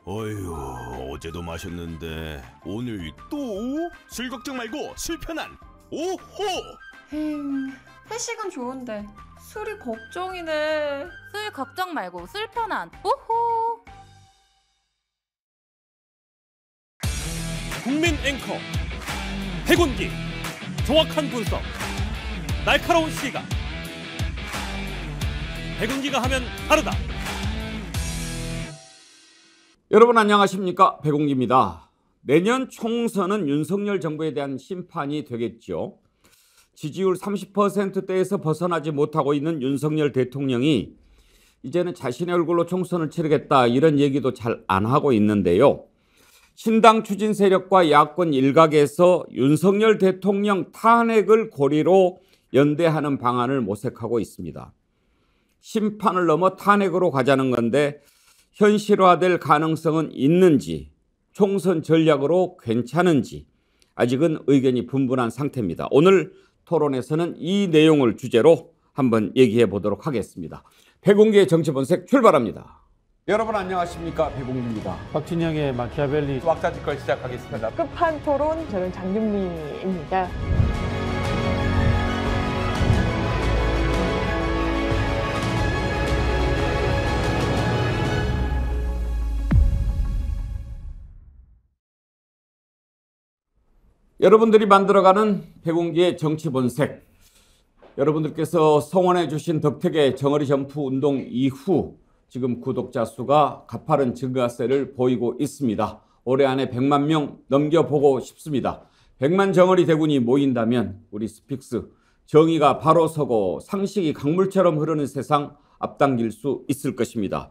어휴, 어제도 마셨는데 오늘 또? 술 걱정 말고 술 편한 오호! 회식은 좋은데 술이 걱정이네. 술 걱정 말고 술 편한 오호. 국민 앵커 백운기, 정확한 분석, 날카로운 시각. 백운기가 하면 다르다. 여러분 안녕하십니까, 백운기입니다. 내년 총선은 윤석열 정부에 대한 심판이 되겠죠. 지지율 30%대에서 벗어나지 못하고 있는 윤석열 대통령이 이제는 자신의 얼굴로 총선을 치르겠다, 이런 얘기도 잘 안 하고 있는데요. 신당 추진 세력과 야권 일각에서 윤석열 대통령 탄핵을 고리로 연대하는 방안을 모색하고 있습니다. 심판을 넘어 탄핵으로 가자는 건데 현실화될 가능성은 있는지, 총선 전략으로 괜찮은지 아직은 의견이 분분한 상태입니다. 오늘 토론에서는 이 내용을 주제로 한번 얘기해 보도록 하겠습니다. 백운기의 정치본색 출발합니다. 여러분 안녕하십니까, 백운기입니다. 박진영의 마키아벨리 왁자지껄 시작하겠습니다. 끝판 토론, 저는 장윤미입니다. 여러분들이 만들어가는 백운기의 정치본색, 여러분들께서 성원해 주신 덕택의 정어리 점프 운동 이후 지금 구독자 수가 가파른 증가세를 보이고 있습니다. 올해 안에 100만 명 넘겨보고 싶습니다. 100만 정어리 대군이 모인다면 우리 스픽스 정의가 바로 서고 상식이 강물처럼 흐르는 세상 앞당길 수 있을 것입니다.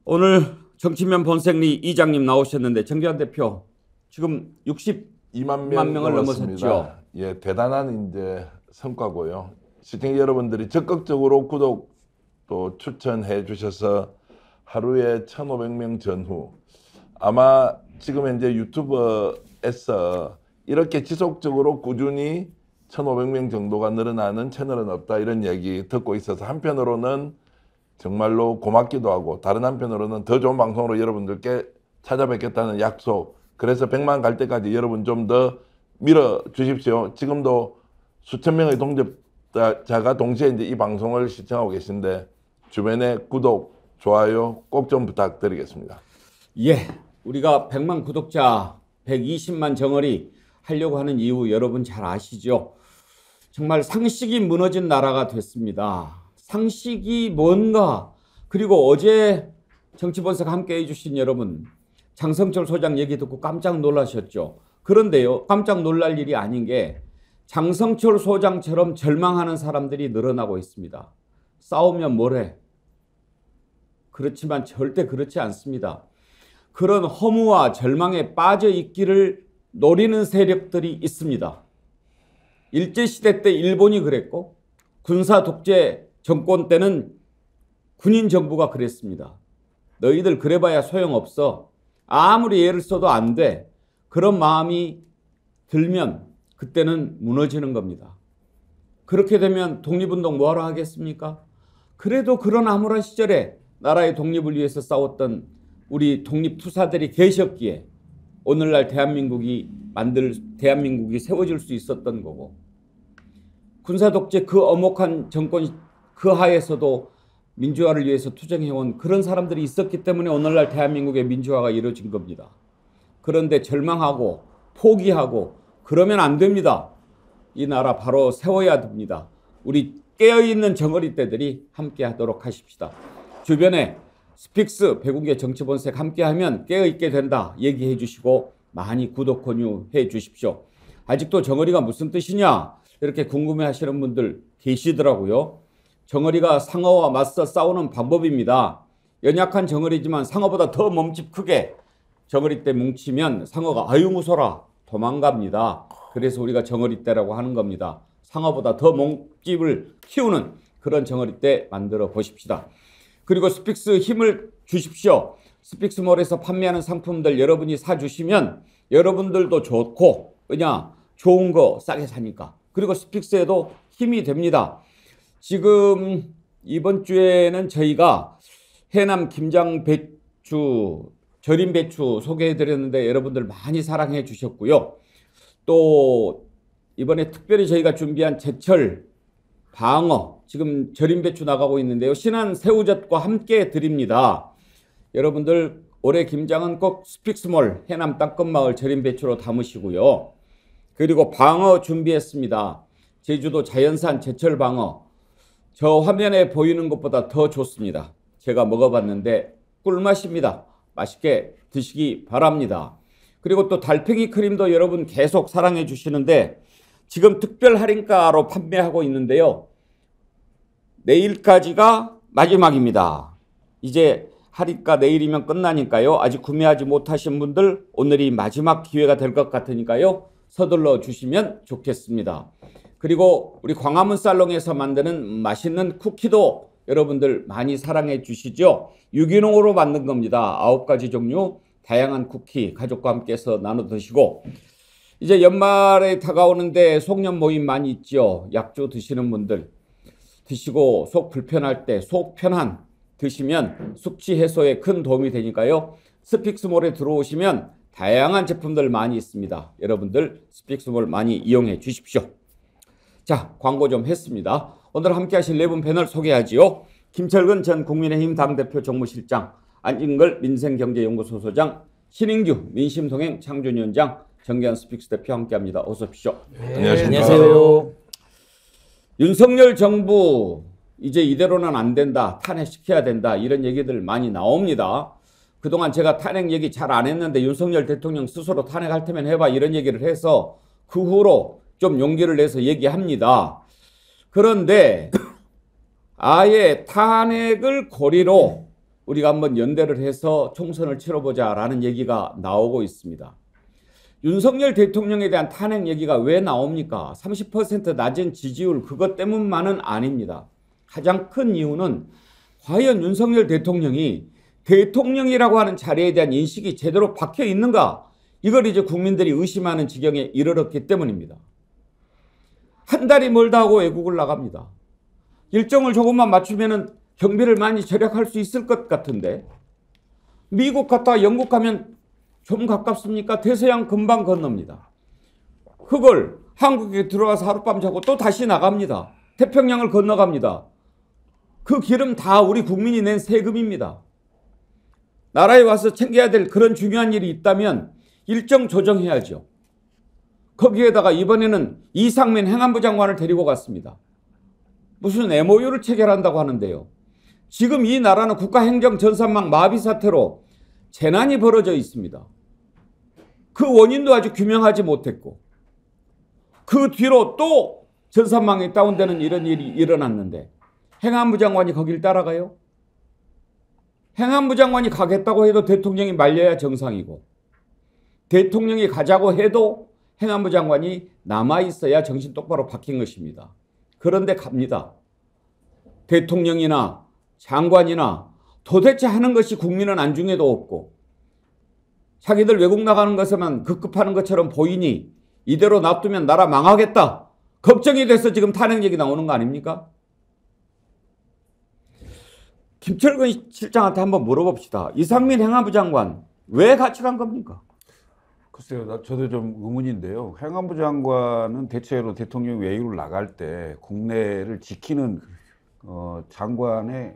오늘 정치면 본색리 이장님 나오셨는데 정재환 대표 지금 62만 명을 넘어섰죠. 예, 대단한 이제 성과고요. 시청자 여러분들이 적극적으로 구독 또 추천해 주셔서 하루에 1,500명 전후, 아마 지금 현재 유튜브에서 이렇게 지속적으로 꾸준히 1,500명 정도가 늘어나는 채널은 없다, 이런 얘기 듣고 있어서 한편으로는 정말로 고맙기도 하고 다른 한편으로는 더 좋은 방송으로 여러분들께 찾아뵙겠다는 약속, 그래서 100만 갈 때까지 여러분 좀 더 밀어 주십시오. 지금도 수천 명의 동접자가 동시에 이제 이 방송을 시청하고 계신데 주변에 구독, 좋아요 꼭 좀 부탁드리겠습니다. 예, 우리가 100만 구독자, 120만 정어리 하려고 하는 이유 여러분 잘 아시죠? 정말 상식이 무너진 나라가 됐습니다. 상식이 뭔가, 그리고 어제 정치본색 함께 해주신 여러분, 장성철 소장 얘기 듣고 깜짝 놀라셨죠? 그런데요, 깜짝 놀랄 일이 아닌 게 장성철 소장처럼 절망하는 사람들이 늘어나고 있습니다. 싸우면 뭐래? 그렇지만 절대 그렇지 않습니다. 그런 허무와 절망에 빠져 있기를 노리는 세력들이 있습니다. 일제시대 때 일본이 그랬고 군사 독재 정권 때는 군인 정부가 그랬습니다. 너희들 그래봐야 소용없어. 아무리 애를 써도 안 돼. 그런 마음이 들면 그때는 무너지는 겁니다. 그렇게 되면 독립운동 뭐하러 하겠습니까? 그래도 그런 암울한 시절에 나라의 독립을 위해서 싸웠던 우리 독립투사들이 계셨기에 오늘날 대한민국이 세워질 수 있었던 거고, 군사독재 그 엄혹한 정권 그 하에서도 민주화를 위해서 투쟁해온 그런 사람들이 있었기 때문에 오늘날 대한민국의 민주화가 이루어진 겁니다. 그런데 절망하고 포기하고 그러면 안 됩니다. 이 나라 바로 세워야 됩니다. 우리 깨어있는 정어리떼들이 함께 하도록 하십시다. 주변에 스픽스 백운기의 정치본색 함께하면 깨어있게 된다 얘기해 주시고 많이 구독 권유해 주십시오. 아직도 정어리가 무슨 뜻이냐 이렇게 궁금해하시는 분들 계시더라고요. 정어리가 상어와 맞서 싸우는 방법입니다. 연약한 정어리지만 상어보다 더 몸집 크게 정어리 때 뭉치면 상어가 아유 무서라 도망갑니다. 그래서 우리가 정어리 때라고 하는 겁니다. 상어보다 더 몸집을 키우는 그런 정어리 때 만들어 보십시다. 그리고 스픽스 힘을 주십시오. 스픽스몰에서 판매하는 상품들 여러분이 사주시면 여러분들도 좋고, 그냥 좋은 거 싸게 사니까. 그리고 스픽스에도 힘이 됩니다. 지금 이번 주에는 저희가 해남 김장 배추, 절임 배추 소개해드렸는데 여러분들 많이 사랑해 주셨고요. 또 이번에 특별히 저희가 준비한 제철 방어, 지금 절임 배추 나가고 있는데요. 신한 새우젓과 함께 드립니다. 여러분들 올해 김장은 꼭 스픽스몰 해남 땅끝마을 절임 배추로 담으시고요. 그리고 방어 준비했습니다. 제주도 자연산 제철 방어. 저 화면에 보이는 것보다 더 좋습니다. 제가 먹어봤는데 꿀맛입니다. 맛있게 드시기 바랍니다. 그리고 또 달팽이 크림도 여러분 계속 사랑해 주시는데 지금 특별 할인가로 판매하고 있는데요. 내일까지가 마지막입니다. 이제 할인가 내일이면 끝나니까요. 아직 구매하지 못하신 분들 오늘이 마지막 기회가 될 것 같으니까요. 서둘러 주시면 좋겠습니다. 그리고 우리 광화문 살롱에서 만드는 맛있는 쿠키도 여러분들 많이 사랑해 주시죠. 유기농으로 만든 겁니다. 9가지 종류 다양한 쿠키 가족과 함께해서 나눠 드시고 이제 연말에 다가오는데 송년 모임 많이 있죠. 약주 드시는 분들 드시고 속 불편할 때 속 편한 드시면 숙취 해소에 큰 도움이 되니까요. 스픽스몰에 들어오시면 다양한 제품들 많이 있습니다. 여러분들 스픽스몰 많이 이용해 주십시오. 자, 광고 좀 했습니다. 오늘 함께 하실 네 분 패널 소개하지요. 김철근 전 국민의힘 당대표 정무실장, 안진걸 민생경제연구소 소장, 신인규 민심동행 창준위원장, 정기환 스픽스 대표 함께합니다. 어서 오십시오. 안녕하세요. 윤석열 정부 이제 이대로는 안 된다. 탄핵시켜야 된다. 이런 얘기들 많이 나옵니다. 그동안 제가 탄핵 얘기 잘 안 했는데 윤석열 대통령 스스로 탄핵할 테면 해봐 이런 얘기를 해서 그 후로 좀 용기를 내서 얘기합니다. 그런데 아예 탄핵을 고리로 우리가 한번 연대를 해서 총선을 치러보자라는 얘기가 나오고 있습니다. 윤석열 대통령에 대한 탄핵 얘기가 왜 나옵니까? 30% 낮은 지지율 그것 때문만은 아닙니다. 가장 큰 이유는 과연 윤석열 대통령이 대통령이라고 하는 자리에 대한 인식이 제대로 박혀 있는가? 이걸 이제 국민들이 의심하는 지경에 이르렀기 때문입니다. 한 달이 멀다 하고 외국을 나갑니다. 일정을 조금만 맞추면 경비를 많이 절약할 수 있을 것 같은데 미국 갔다가 영국 가면 좀 가깝습니까? 대서양 금방 건넙니다. 그걸 한국에 들어와서 하룻밤 자고 또 다시 나갑니다. 태평양을 건너갑니다. 그 기름 다 우리 국민이 낸 세금입니다. 나라에 와서 챙겨야 될 그런 중요한 일이 있다면 일정 조정해야죠. 거기에다가 이번에는 이상민 행안부 장관을 데리고 갔습니다. 무슨 MOU를 체결한다고 하는데요. 지금 이 나라는 국가행정 전산망 마비 사태로 재난이 벌어져 있습니다. 그 원인도 아직 규명하지 못했고 그 뒤로 또 전산망이 다운되는 이런 일이 일어났는데 행안부 장관이 거길 따라가요? 행안부 장관이 가겠다고 해도 대통령이 말려야 정상이고 대통령이 가자고 해도 행안부 장관이 남아있어야 정신 똑바로 박힌 것입니다. 그런데 갑니다. 대통령이나 장관이나 도대체 하는 것이 국민은 안중에도 없고 자기들 외국 나가는 것에만 급급하는 것처럼 보이니 이대로 놔두면 나라 망하겠다. 걱정이 돼서 지금 탄핵 얘기 나오는 거 아닙니까? 김철근 실장한테 한번 물어봅시다. 이상민 행안부 장관 왜 같이 간 겁니까? 글쎄요, 저도 좀 의문인데요. 행안부 장관은 대체로 대통령 외유를 나갈 때 국내를 지키는 장관의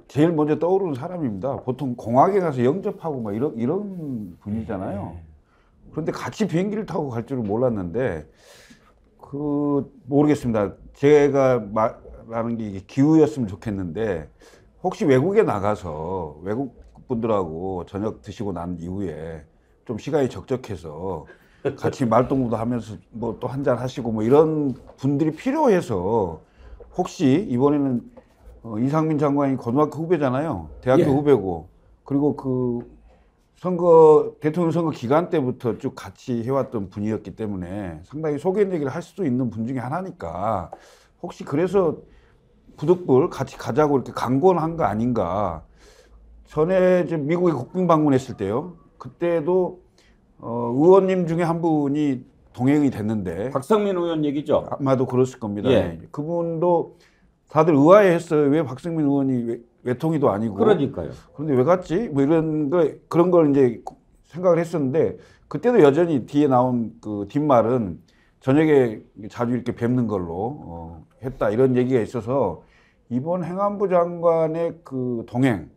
제일 먼저 떠오르는 사람입니다. 보통 공항에 가서 영접하고 막 이런 분이잖아요. 그런데 같이 비행기를 타고 갈 줄은 몰랐는데 모르겠습니다. 제가 말하는 게 이게 기우였으면 좋겠는데 혹시 외국에 나가서 외국 분들하고 저녁 드시고 난 이후에 좀 시간이 적적해서 같이 말동무도 하면서 뭐 또 한잔 하시고 뭐 이런 분들이 필요해서 혹시 이번에는 이상민 장관이 고등학교 후배잖아요. 대학교 후배고 그리고 그 대통령 선거 기간 때부터 쭉 같이 해왔던 분이었기 때문에 상당히 소개내기를 할 수도 있는 분 중에 하나니까 혹시 그래서 부득불 같이 가자고 이렇게 강권을 한 거 아닌가. 전에 이제 미국에 국빈 방문했을 때요. 그때도 의원님 중에 한 분이 동행이 됐는데 박상민 의원 얘기죠. 아마도 그랬을 겁니다. 예. 그분도 다들 의아해했어요. 왜 박성민 의원이 외통위도 아니고. 그러니까요. 그런데 왜 갔지? 뭐 이런 거, 그런 걸 이제 생각을 했었는데, 그때도 여전히 뒤에 나온 그 뒷말은 저녁에 자주 이렇게 뵙는 걸로 했다. 이런 얘기가 있어서 이번 행안부 장관의 그 동행,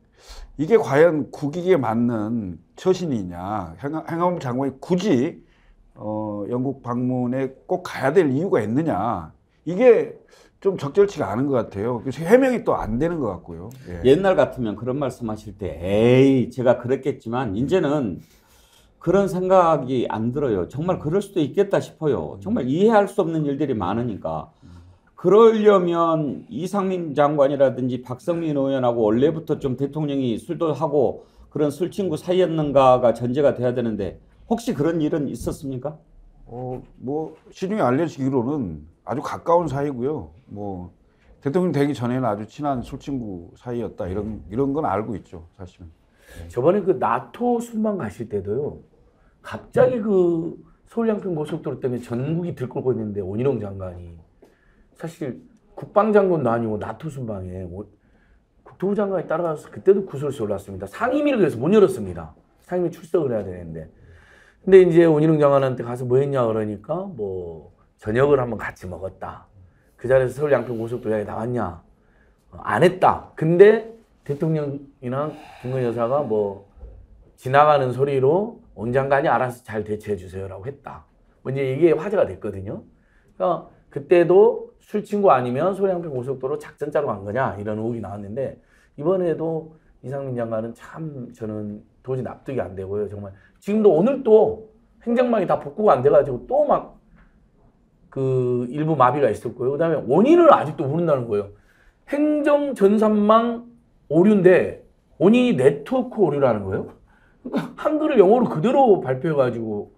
이게 과연 국익에 맞는 처신이냐. 행안부 장관이 굳이 영국 방문에 꼭 가야 될 이유가 있느냐. 이게 좀 적절치가 않은 것 같아요. 그래서 해명이 또 안 되는 것 같고요. 예. 옛날 같으면 그런 말씀하실 때 에이 제가 그랬겠지만 이제는 그런 생각이 안 들어요. 정말 그럴 수도 있겠다 싶어요. 정말 이해할 수 없는 일들이 많으니까. 그러려면 이상민 장관이라든지 박성민 의원하고 원래부터 좀 대통령이 술도 하고 그런 술친구 사이였는가가 전제가 돼야 되는데 혹시 그런 일은 있었습니까? 뭐 시중에 알려지기로는 아주 가까운 사이고요. 뭐 대통령 되기 전에는 아주 친한 술친구 사이였다. 이런 건 알고 있죠, 사실은. 저번에 그 나토 순방 가실 때도요. 갑자기 그 서울 양평 고속도로 때문에 전국이 들끓고 있는데 원희룡 장관이 사실 국방장관도 아니고 나토 순방에 국토부 장관이 따라가서 그때도 구설수 올랐습니다. 상임위를 그래서 못 열었습니다. 상임위 출석을 해야 되는데. 근데 이제 원희룡 장관한테 가서 뭐 했냐 그러니까 뭐 저녁을 한번 같이 먹었다. 그 자리에서 서울 양평 고속도로 이야기 나왔냐? 안 했다. 근데 대통령이나 김건희 여사가 뭐 지나가는 소리로 원 장관이 알아서 잘 대처해 주세요라고 했다. 뭐 이제 이게 화제가 됐거든요. 그러니까 그때도 술 친구 아니면 서울 양평 고속도로 작전 짜러 간 거냐 이런 의혹이 나왔는데 이번에도 이상민 장관은 참 저는 도저히 납득이 안 되고요. 정말 지금도 오늘 또 행정망이 다 복구가 안 돼가지고 또 막 그 일부 마비가 있었고요. 그다음에 원인을 아직도 모른다는 거예요. 행정 전산망 오류인데 원인이 네트워크 오류라는 거예요. 그러니까 한글을 영어로 그대로 발표해가지고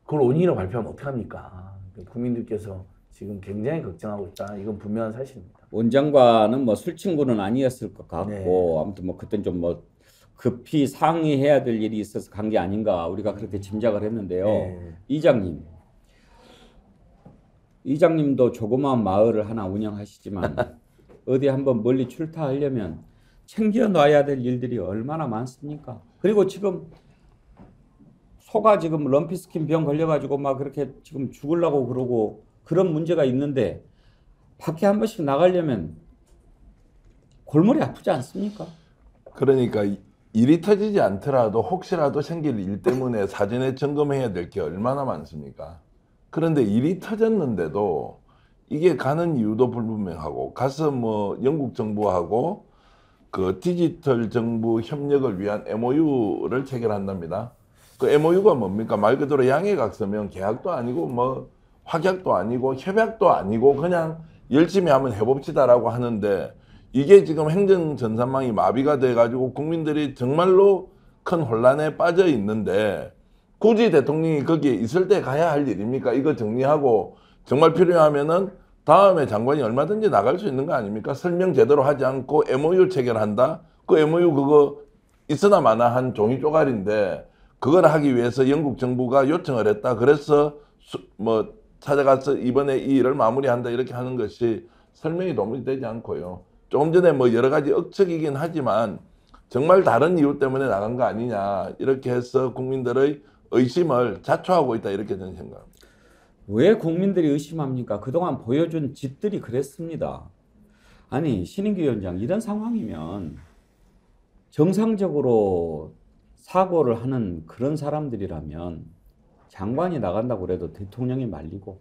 그걸 원인이라고 발표하면 어떡합니까? 국민들께서 지금 굉장히 걱정하고 있다. 이건 분명한 사실입니다. 원 장관은 뭐 술친구는 아니었을 것 같고 네. 아무튼 뭐 그땐 좀 뭐 급히 상의해야 될 일이 있어서 간 게 아닌가 우리가 그렇게 짐작을 했는데요. 네. 이장님도 조그마한 마을을 하나 운영하시지만 어디 한번 멀리 출타하려면 챙겨놔야 될 일들이 얼마나 많습니까? 그리고 지금 소가 지금 럼피스킨 병 걸려가지고 막 그렇게 지금 죽으려고 그러고 그런 문제가 있는데 밖에 한 번씩 나가려면 골머리 아프지 않습니까? 그러니까 일이 터지지 않더라도 혹시라도 생길 일 때문에 사전에 점검해야 될 게 얼마나 많습니까? 그런데 일이 터졌는데도 이게 가는 이유도 불분명하고 가서 뭐 영국 정부하고 그 디지털 정부 협력을 위한 MOU를 체결한답니다. 그 MOU가 뭡니까? 말 그대로 양해각서면 계약도 아니고 뭐 확약도 아니고 협약도 아니고 그냥 열심히 한번 해봅시다라고 하는데 이게 지금 행정 전산망이 마비가 돼가지고 국민들이 정말로 큰 혼란에 빠져 있는데 굳이 대통령이 거기에 있을 때 가야 할 일입니까? 이거 정리하고 정말 필요하면은 다음에 장관이 얼마든지 나갈 수 있는 거 아닙니까? 설명 제대로 하지 않고 MOU 체결한다? 그 MOU 그거 있으나 마나 한 종이 쪼가리인데 그걸 하기 위해서 영국 정부가 요청을 했다. 그래서 뭐 찾아가서 이번에 이 일을 마무리한다 이렇게 하는 것이 설명이 도무지 되지 않고요. 조금 전에 뭐 여러 가지 억측이긴 하지만 정말 다른 이유 때문에 나간 거 아니냐 이렇게 해서 국민들의 의심을 자초하고 있다 이렇게 저는 생각합니다. 왜 국민들이 의심합니까? 그동안 보여준 짓들이 그랬습니다. 아니 신인규 위원장 이런 상황이면 정상적으로 사고를 하는 그런 사람들이라면 장관이 나간다고 그래도 대통령이 말리고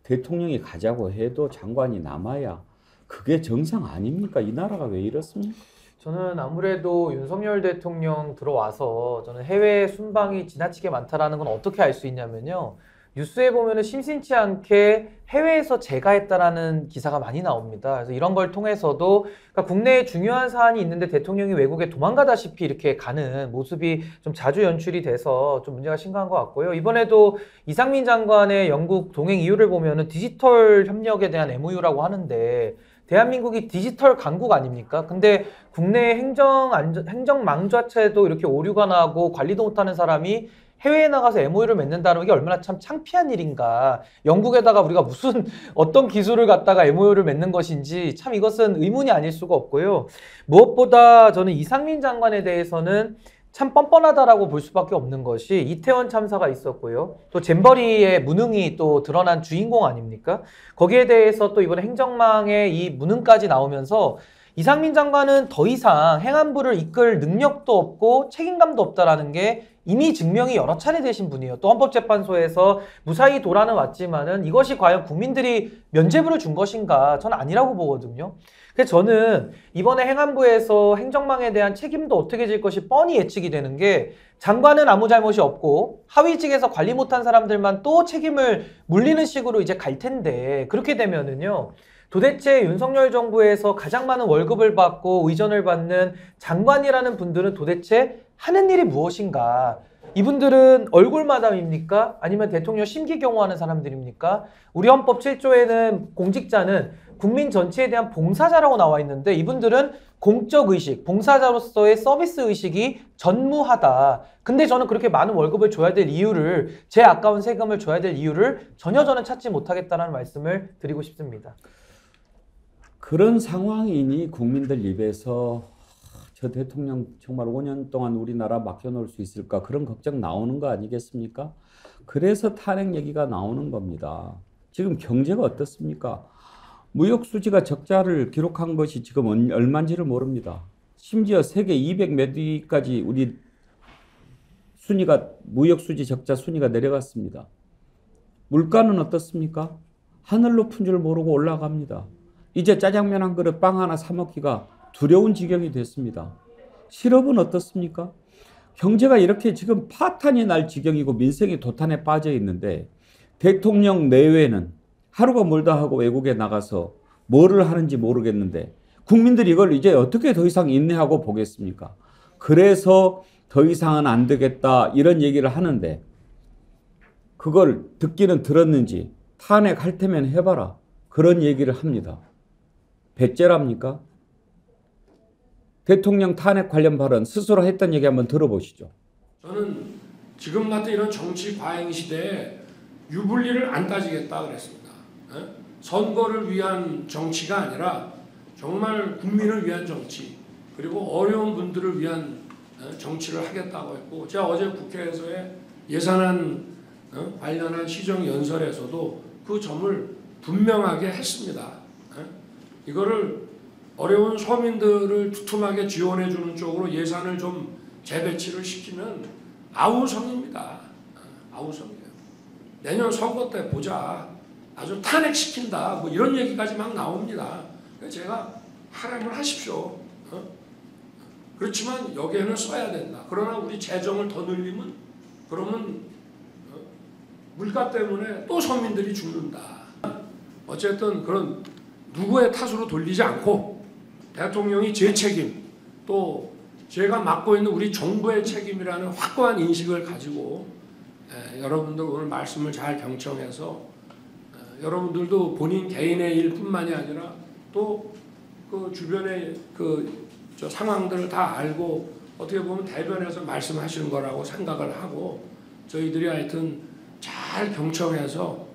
대통령이 가자고 해도 장관이 남아야 그게 정상 아닙니까? 이 나라가 왜 이렇습니까? 저는 아무래도 윤석열 대통령 들어와서 저는 해외 순방이 지나치게 많다라는 건 어떻게 알 수 있냐면요. 뉴스에 보면은 심심치 않게 해외에서 제가 했다라는 기사가 많이 나옵니다. 그래서 이런 걸 통해서도 그러니까 국내에 중요한 사안이 있는데 대통령이 외국에 도망가다시피 이렇게 가는 모습이 좀 자주 연출이 돼서 좀 문제가 심각한 것 같고요. 이번에도 이상민 장관의 영국 동행 이유를 보면은 디지털 협력에 대한 MOU라고 하는데 대한민국이 디지털 강국 아닙니까? 근데 국내 행정망 자체도 이렇게 오류가 나고 관리도 못하는 사람이 해외에 나가서 MOU를 맺는다는 게 얼마나 참 창피한 일인가. 영국에다가 우리가 무슨 어떤 기술을 갖다가 MOU를 맺는 것인지 참 이것은 의문이 아닐 수가 없고요. 무엇보다 저는 이상민 장관에 대해서는 참 뻔뻔하다라고 볼 수밖에 없는 것이 이태원 참사가 있었고요. 또 잼버리의 무능이 또 드러난 주인공 아닙니까? 거기에 대해서 또 이번에 행정망의 이 무능까지 나오면서 이상민 장관은 더 이상 행안부를 이끌 능력도 없고 책임감도 없다라는 게 이미 증명이 여러 차례 되신 분이에요. 또 헌법재판소에서 무사히 돌아는 왔지만은 이것이 과연 국민들이 면죄부를 준 것인가? 저는 아니라고 보거든요. 그래서 저는 이번에 행안부에서 행정망에 대한 책임도 어떻게 질 것이 뻔히 예측이 되는 게 장관은 아무 잘못이 없고 하위직에서 관리 못한 사람들만 또 책임을 물리는 식으로 이제 갈 텐데 그렇게 되면은요. 도대체 윤석열 정부에서 가장 많은 월급을 받고 의전을 받는 장관이라는 분들은 도대체 하는 일이 무엇인가? 이분들은 얼굴 마담입니까? 아니면 대통령 심기 경호하는 사람들입니까? 우리 헌법 7조에는 공직자는 국민 전체에 대한 봉사자라고 나와 있는데 이분들은 공적의식, 봉사자로서의 서비스의식이 전무하다. 근데 저는 그렇게 많은 월급을 줘야 될 이유를, 제 아까운 세금을 줘야 될 이유를 전혀 저는 찾지 못하겠다는 말씀을 드리고 싶습니다. 그런 상황이니 국민들 입에서 저 대통령 정말 5년 동안 우리나라 맡겨놓을 수 있을까 그런 걱정 나오는 거 아니겠습니까? 그래서 탄핵 얘기가 나오는 겁니다. 지금 경제가 어떻습니까? 무역 수지가 적자를 기록한 것이 지금 얼마인지를 모릅니다. 심지어 세계 200 몇 위까지 우리 순위가 무역 수지 적자 순위가 내려갔습니다. 물가는 어떻습니까? 하늘 높은 줄 모르고 올라갑니다. 이제 짜장면 한 그릇 빵 하나 사 먹기가 두려운 지경이 됐습니다. 실업은 어떻습니까? 경제가 이렇게 지금 파탄이 날 지경이고 민생이 도탄에 빠져 있는데 대통령 내외는 하루가 멀다 하고 외국에 나가서 뭐를 하는지 모르겠는데 국민들이 이걸 이제 어떻게 더 이상 인내하고 보겠습니까? 그래서 더 이상은 안 되겠다 이런 얘기를 하는데 그걸 듣기는 들었는지 탄핵할 테면 해봐라 그런 얘기를 합니다. 배째랍니까? 대통령 탄핵 관련 발언 스스로 했던 얘기 한번 들어보시죠. 저는 지금 같은 이런 정치 과잉 시대에 유불리를 안 따지겠다 그랬습니다. 선거를 위한 정치가 아니라 정말 국민을 위한 정치 그리고 어려운 분들을 위한 정치를 하겠다고 했고 제가 어제 국회에서의 예산안 관련한 시정연설에서도 그 점을 분명하게 했습니다. 이거를 어려운 서민들을 두툼하게 지원해주는 쪽으로 예산을 좀 재배치를 시키면 아우성입니다. 아우성이에요. 내년 선거 때 보자. 아주 탄핵시킨다. 뭐 이런 얘기까지 막 나옵니다. 제가 하라면 하십시오. 그렇지만 여기에는 써야 된다. 그러나 우리 재정을 더 늘리면 그러면 물가 때문에 또 서민들이 죽는다. 어쨌든 그런 누구의 탓으로 돌리지 않고 대통령이 제 책임 또 제가 맡고 있는 우리 정부의 책임이라는 확고한 인식을 가지고 여러분들 오늘 말씀을 잘 경청해서 여러분들도 본인 개인의 일뿐만이 아니라 또 그 주변의 저 상황들을 다 알고 어떻게 보면 대변해서 말씀하시는 거라고 생각을 하고 저희들이 하여튼 잘 경청해서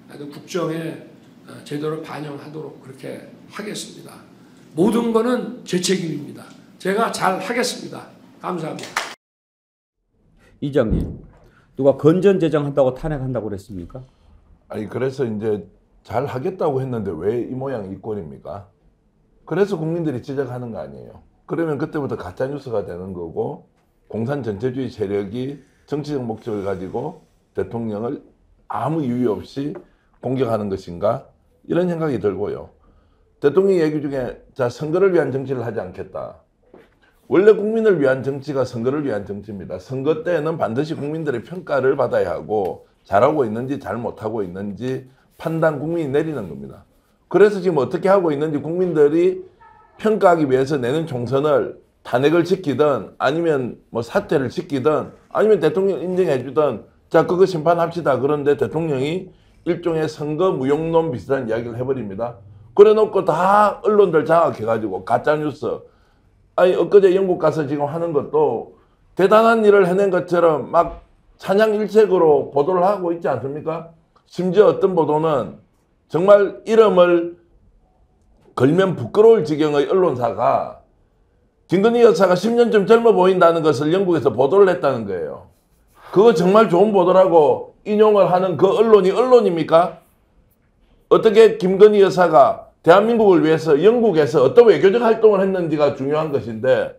하여튼 국정에 제대로 반영하도록 그렇게 하겠습니다. 모든 거는 제 책임입니다. 제가 잘 하겠습니다. 감사합니다. 이장님, 누가 건전재정한다고 탄핵한다고 그랬습니까? 아니 그래서 이제 잘 하겠다고 했는데 왜 이 모양 이 꼴입니까? 그래서 국민들이 지적하는 거 아니에요. 그러면 그때부터 가짜뉴스가 되는 거고 공산 전체주의 세력이 정치적 목적을 가지고 대통령을 아무 이유 없이 공격하는 것인가? 이런 생각이 들고요. 대통령 얘기 중에 자 선거를 위한 정치를 하지 않겠다. 원래 국민을 위한 정치가 선거를 위한 정치입니다. 선거 때는 반드시 국민들의 평가를 받아야 하고 잘하고 있는지 잘못하고 있는지 판단 국민이 내리는 겁니다. 그래서 지금 어떻게 하고 있는지 국민들이 평가하기 위해서 내는 총선을 탄핵을 시키든 아니면 뭐 사퇴를 시키든 아니면 대통령 인정해 주든 자 그거 심판합시다. 그런데 대통령이 일종의 선거 무용론 비슷한 이야기를 해버립니다. 그래 놓고 다 언론들 장악해가지고 가짜뉴스. 아니 엊그제 영국 가서 지금 하는 것도 대단한 일을 해낸 것처럼 막 찬양일색으로 보도를 하고 있지 않습니까? 심지어 어떤 보도는 정말 이름을 걸면 부끄러울 지경의 언론사가 김건희 여사가 10년쯤 젊어 보인다는 것을 영국에서 보도를 했다는 거예요. 그거 정말 좋은 보도라고 인용을 하는 그 언론이 언론입니까? 어떻게 김건희 여사가 대한민국을 위해서 영국에서 어떤 외교적 활동을 했는지가 중요한 것인데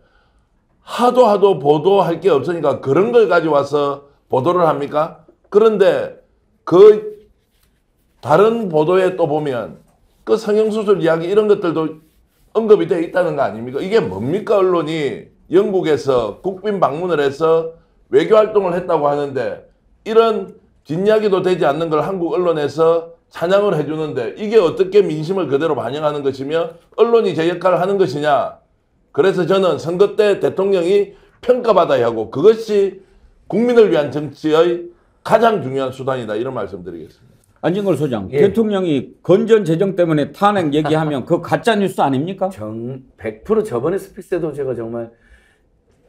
하도 보도할 게 없으니까 그런 걸 가져와서 보도를 합니까? 그런데 그 다른 보도에 또 보면 그 성형수술 이야기 이런 것들도 언급이 되어 있다는 거 아닙니까? 이게 뭡니까? 언론이 영국에서 국빈 방문을 해서 외교활동을 했다고 하는데 이런 뒷이야기도 되지 않는 걸 한국 언론에서 찬양을 해주는데 이게 어떻게 민심을 그대로 반영하는 것이며 언론이 제 역할을 하는 것이냐. 그래서 저는 선거 때 대통령이 평가받아야 하고 그것이 국민을 위한 정치의 가장 중요한 수단이다. 이런 말씀 드리겠습니다. 안진걸 소장, 예. 대통령이 건전 재정 때문에 탄핵 얘기하면 그 가짜 뉴스 아닙니까? 100% 저번에 스피치 때도 제가 정말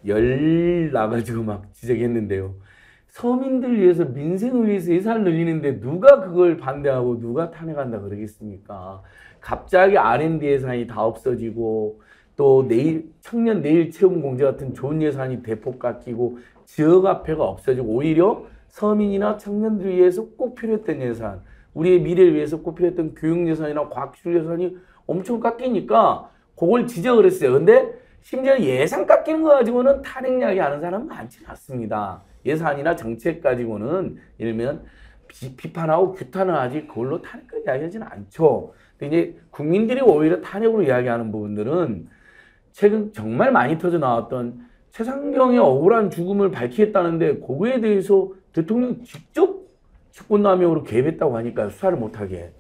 열 나가지고 막 지적했는데요. 서민들 위해서 민생을 위해서 예산을 늘리는데 누가 그걸 반대하고 누가 탄핵한다 그러겠습니까? 갑자기 R&D 예산이 다 없어지고 또 청년 내일 채움 공제 같은 좋은 예산이 대폭 깎이고 지역화폐가 없어지고 오히려 서민이나 청년들 위해서 꼭 필요했던 예산, 우리의 미래를 위해서 꼭 필요했던 교육 예산이나 과학기술 예산이 엄청 깎이니까 그걸 지적을 했어요. 근데 심지어 예산 깎이는 거 가지고는 탄핵 이야기 하는 사람은 많지는 않습니다. 예산이나 정책 가지고는 예를 들면 비판하고 규탄을 하지 그걸로 탄핵까지 이야기하지는 않죠. 근데 이제 국민들이 오히려 탄핵으로 이야기하는 부분들은 최근 정말 많이 터져 나왔던 최상병의 억울한 죽음을 밝히겠다는데 그거에 대해서 대통령이 직접 직권남용으로 개입했다고 하니까 수사를 못하게.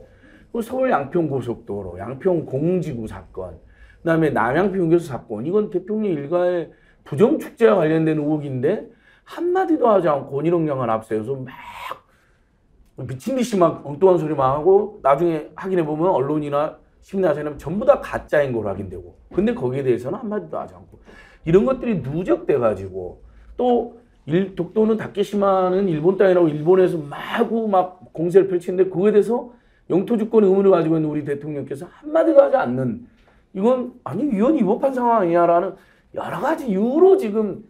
서울 양평고속도로, 양평공지구 사건, 그다음에 남양평 휴게소 사건, 이건 대통령 일가의 부정축제와 관련된 의혹인데 한마디도 하지 않고 원희룡 장관 앞세워서 막 미친 듯이 막 엉뚱한 소리 막 하고 나중에 확인해 보면 언론이나 시민단체는 전부 다 가짜인 걸로 확인되고, 근데 거기에 대해서는 한마디도 하지 않고 이런 것들이 누적돼 가지고 또 독도는 다케시마는 일본 땅이라고 일본에서 마구 막 공세를 펼치는데 그거에 대해서 영토 주권 의무를 가지고 있는 우리 대통령께서 한마디도 하지 않는, 이건 아니 위헌 위법한 상황이냐라는 여러 가지 이유로 지금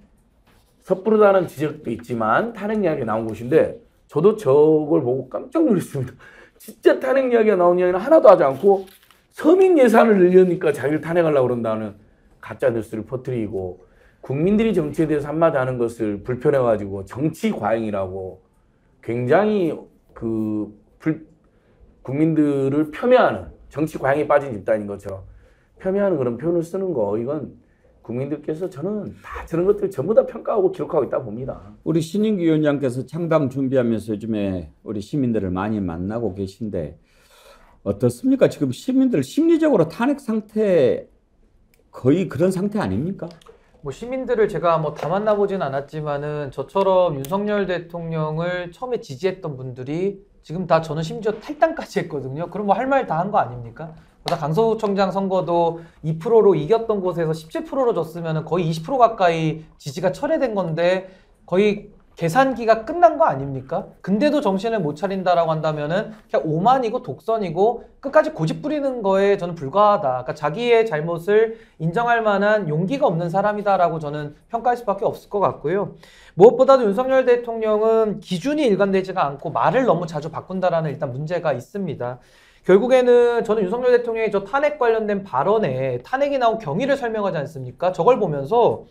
섣부르다는 지적도 있지만 탄핵 이야기가 나온 곳인데 저도 저걸 보고 깜짝 놀랐습니다. 진짜 탄핵 이야기가 나온 이야기는 하나도 하지 않고 서민 예산을 늘리니까 자기를 탄핵하려고 그런다는 가짜 뉴스를 퍼뜨리고 국민들이 정치에 대해서 한마디 하는 것을 불편해가지고 정치 과잉이라고 굉장히 국민들을 폄훼하는, 정치 과잉에 빠진 집단인 것처럼 폄훼하는 그런 표현을 쓰는 거, 이건 국민들께서 저는 다 저런 것들 전부 다 평가하고 기록하고 있다 봅니다. 우리 신인규 위원장께서 창당 준비하면서 요즘에 우리 시민들을 많이 만나고 계신데 어떻습니까? 지금 시민들 심리적으로 탄핵 상태 거의 그런 상태 아닙니까? 뭐 시민들을 제가 뭐 다 만나보진 않았지만은 저처럼 윤석열 대통령을 처음에 지지했던 분들이 지금 다 저는 심지어 탈당까지 했거든요. 그럼 뭐 할 말 다 한 거 아닙니까? 강서구청장 선거도 2%로 이겼던 곳에서 17%로 졌으면 거의 20% 가까이 지지가 철회된 건데 거의 계산기가 끝난 거 아닙니까? 근데도 정신을 못 차린다라고 한다면은 그냥 오만이고 독선이고 끝까지 고집 부리는 거에 저는 불과하다. 그러니까 자기의 잘못을 인정할 만한 용기가 없는 사람이다라고 저는 평가할 수밖에 없을 것 같고요. 무엇보다도 윤석열 대통령은 기준이 일관되지가 않고 말을 너무 자주 바꾼다라는 일단 문제가 있습니다. 결국에는 저는 윤석열 대통령의 저 탄핵 관련된 발언에 탄핵이 나온 경위를 설명하지 않습니까? 저걸 보면서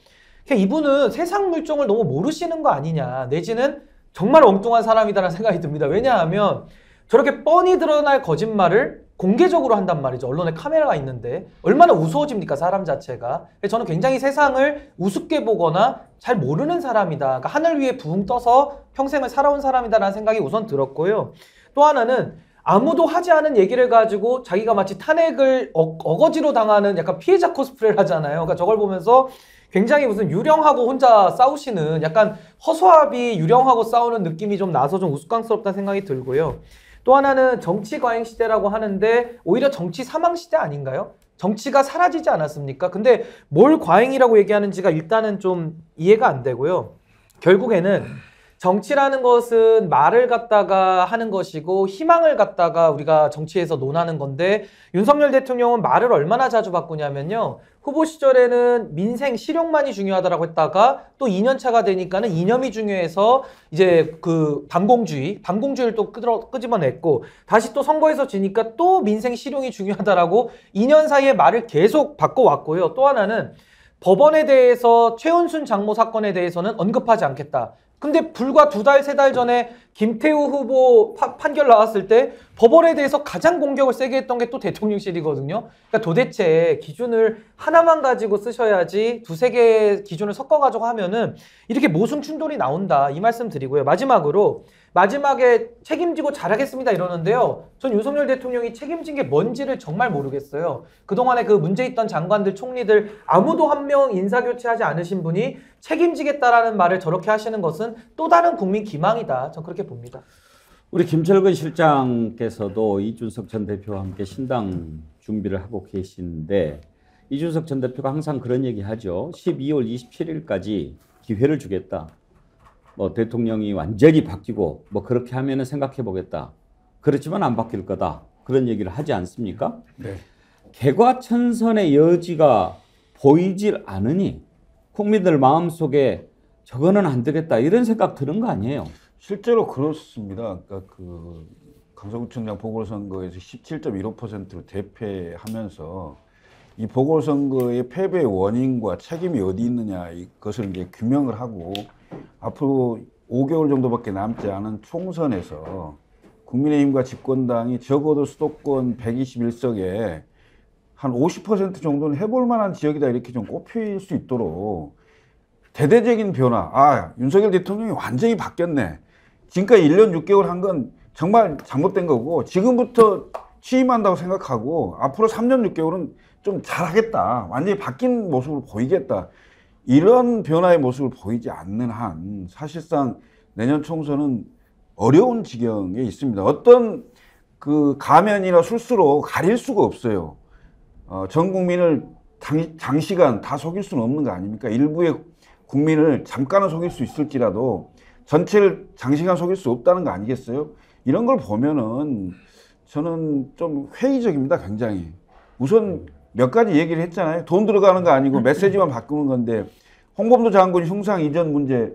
이분은 세상 물정을 너무 모르시는 거 아니냐, 내지는 정말 엉뚱한 사람이다라는 생각이 듭니다. 왜냐하면 저렇게 뻔히 드러날 거짓말을 공개적으로 한단 말이죠. 언론에 카메라가 있는데 얼마나 우스워집니까, 사람 자체가. 저는 굉장히 세상을 우습게 보거나 잘 모르는 사람이다, 그러니까 하늘 위에 붕 떠서 평생을 살아온 사람이다라는 생각이 우선 들었고요. 또 하나는 아무도 하지 않은 얘기를 가지고 자기가 마치 탄핵을 어거지로 당하는 약간 피해자 코스프레를 하잖아요. 그러니까 저걸 보면서 굉장히 무슨 유령하고 혼자 싸우시는, 약간 허수아비 유령하고 싸우는 느낌이 좀 나서 좀 우스꽝스럽다는 생각이 들고요. 또 하나는 정치 과잉 시대라고 하는데 오히려 정치 사망 시대 아닌가요? 정치가 사라지지 않았습니까? 근데 뭘 과잉이라고 얘기하는지가 일단은 좀 이해가 안 되고요. 결국에는 정치라는 것은 말을 갖다가 하는 것이고 희망을 갖다가 우리가 정치에서 논하는 건데 윤석열 대통령은 말을 얼마나 자주 바꾸냐면요. 후보 시절에는 민생 실용만이 중요하다라고 했다가 또 2년 차가 되니까는 이념이 중요해서 이제 그 반공주의를 또 끄집어냈고 다시 또 선거에서 지니까 또 민생 실용이 중요하다라고 2년 사이에 말을 계속 바꿔왔고요. 또 하나는 법원에 대해서 최은순 장모 사건에 대해서는 언급하지 않겠다. 근데 불과 2달, 3달 전에 김태우 후보 판결 나왔을 때 법원에 대해서 가장 공격을 세게 했던 게 또 대통령실이거든요. 그러니까 도대체 기준을 하나만 가지고 쓰셔야지 2-3개의 기준을 섞어가지고 하면은 이렇게 모순 충돌이 나온다. 이 말씀 드리고요. 마지막에 책임지고 잘하겠습니다 이러는데요. 전 윤석열 대통령이 책임진 게 뭔지를 정말 모르겠어요. 그동안에 그 문제 있던 장관들, 총리들 아무도 한 명 인사교체하지 않으신 분이 책임지겠다라는 말을 저렇게 하시는 것은 또 다른 국민 기망이다. 전 그렇게 봅니다. 우리 김철근 실장께서도 이준석 전 대표와 함께 신당 준비를 하고 계신데 이준석 전 대표가 항상 그런 얘기 하죠. 12월 27일까지 기회를 주겠다. 뭐 대통령이 완전히 바뀌고 뭐 그렇게 하면은 생각해 보겠다. 그렇지만 안 바뀔 거다. 그런 얘기를 하지 않습니까? 네. 개과천선의 여지가 보이질 않으니 국민들 마음속에 저거는 안 되겠다 이런 생각 드는 거 아니에요? 실제로 그렇습니다. 그러니까 그 강서구청장 보궐선거에서 17.15%로 대패하면서 이 보궐선거의 패배의 원인과 책임이 어디 있느냐 이것을 이제 규명을 하고 앞으로 5개월 정도밖에 남지 않은 총선에서 국민의힘과 집권당이 적어도 수도권 121석에 한 50% 정도는 해볼 만한 지역이다 이렇게 좀 꼽힐 수 있도록 대대적인 변화. 윤석열 대통령이 완전히 바뀌었네. 지금까지 1년 6개월 한 건 정말 잘못된 거고 지금부터 취임한다고 생각하고 앞으로 3년 6개월은 좀 잘하겠다. 완전히 바뀐 모습을 보이겠다. 이런 변화의 모습을 보이지 않는 한 사실상 내년 총선은 어려운 지경에 있습니다. 어떤 그 가면이나 술수로 가릴 수가 없어요. 전 국민을 장시간 다 속일 수는 없는 거 아닙니까? 일부의 국민을 잠깐은 속일 수 있을지라도 전체를 장시간 속일 수 없다는 거 아니겠어요? 이런 걸 보면은 저는 좀 회의적입니다, 굉장히. 우선 몇 가지 얘기를 했잖아요. 돈 들어가는 거 아니고 메시지만 바꾸는 건데 홍범도 장군 흉상 이전 문제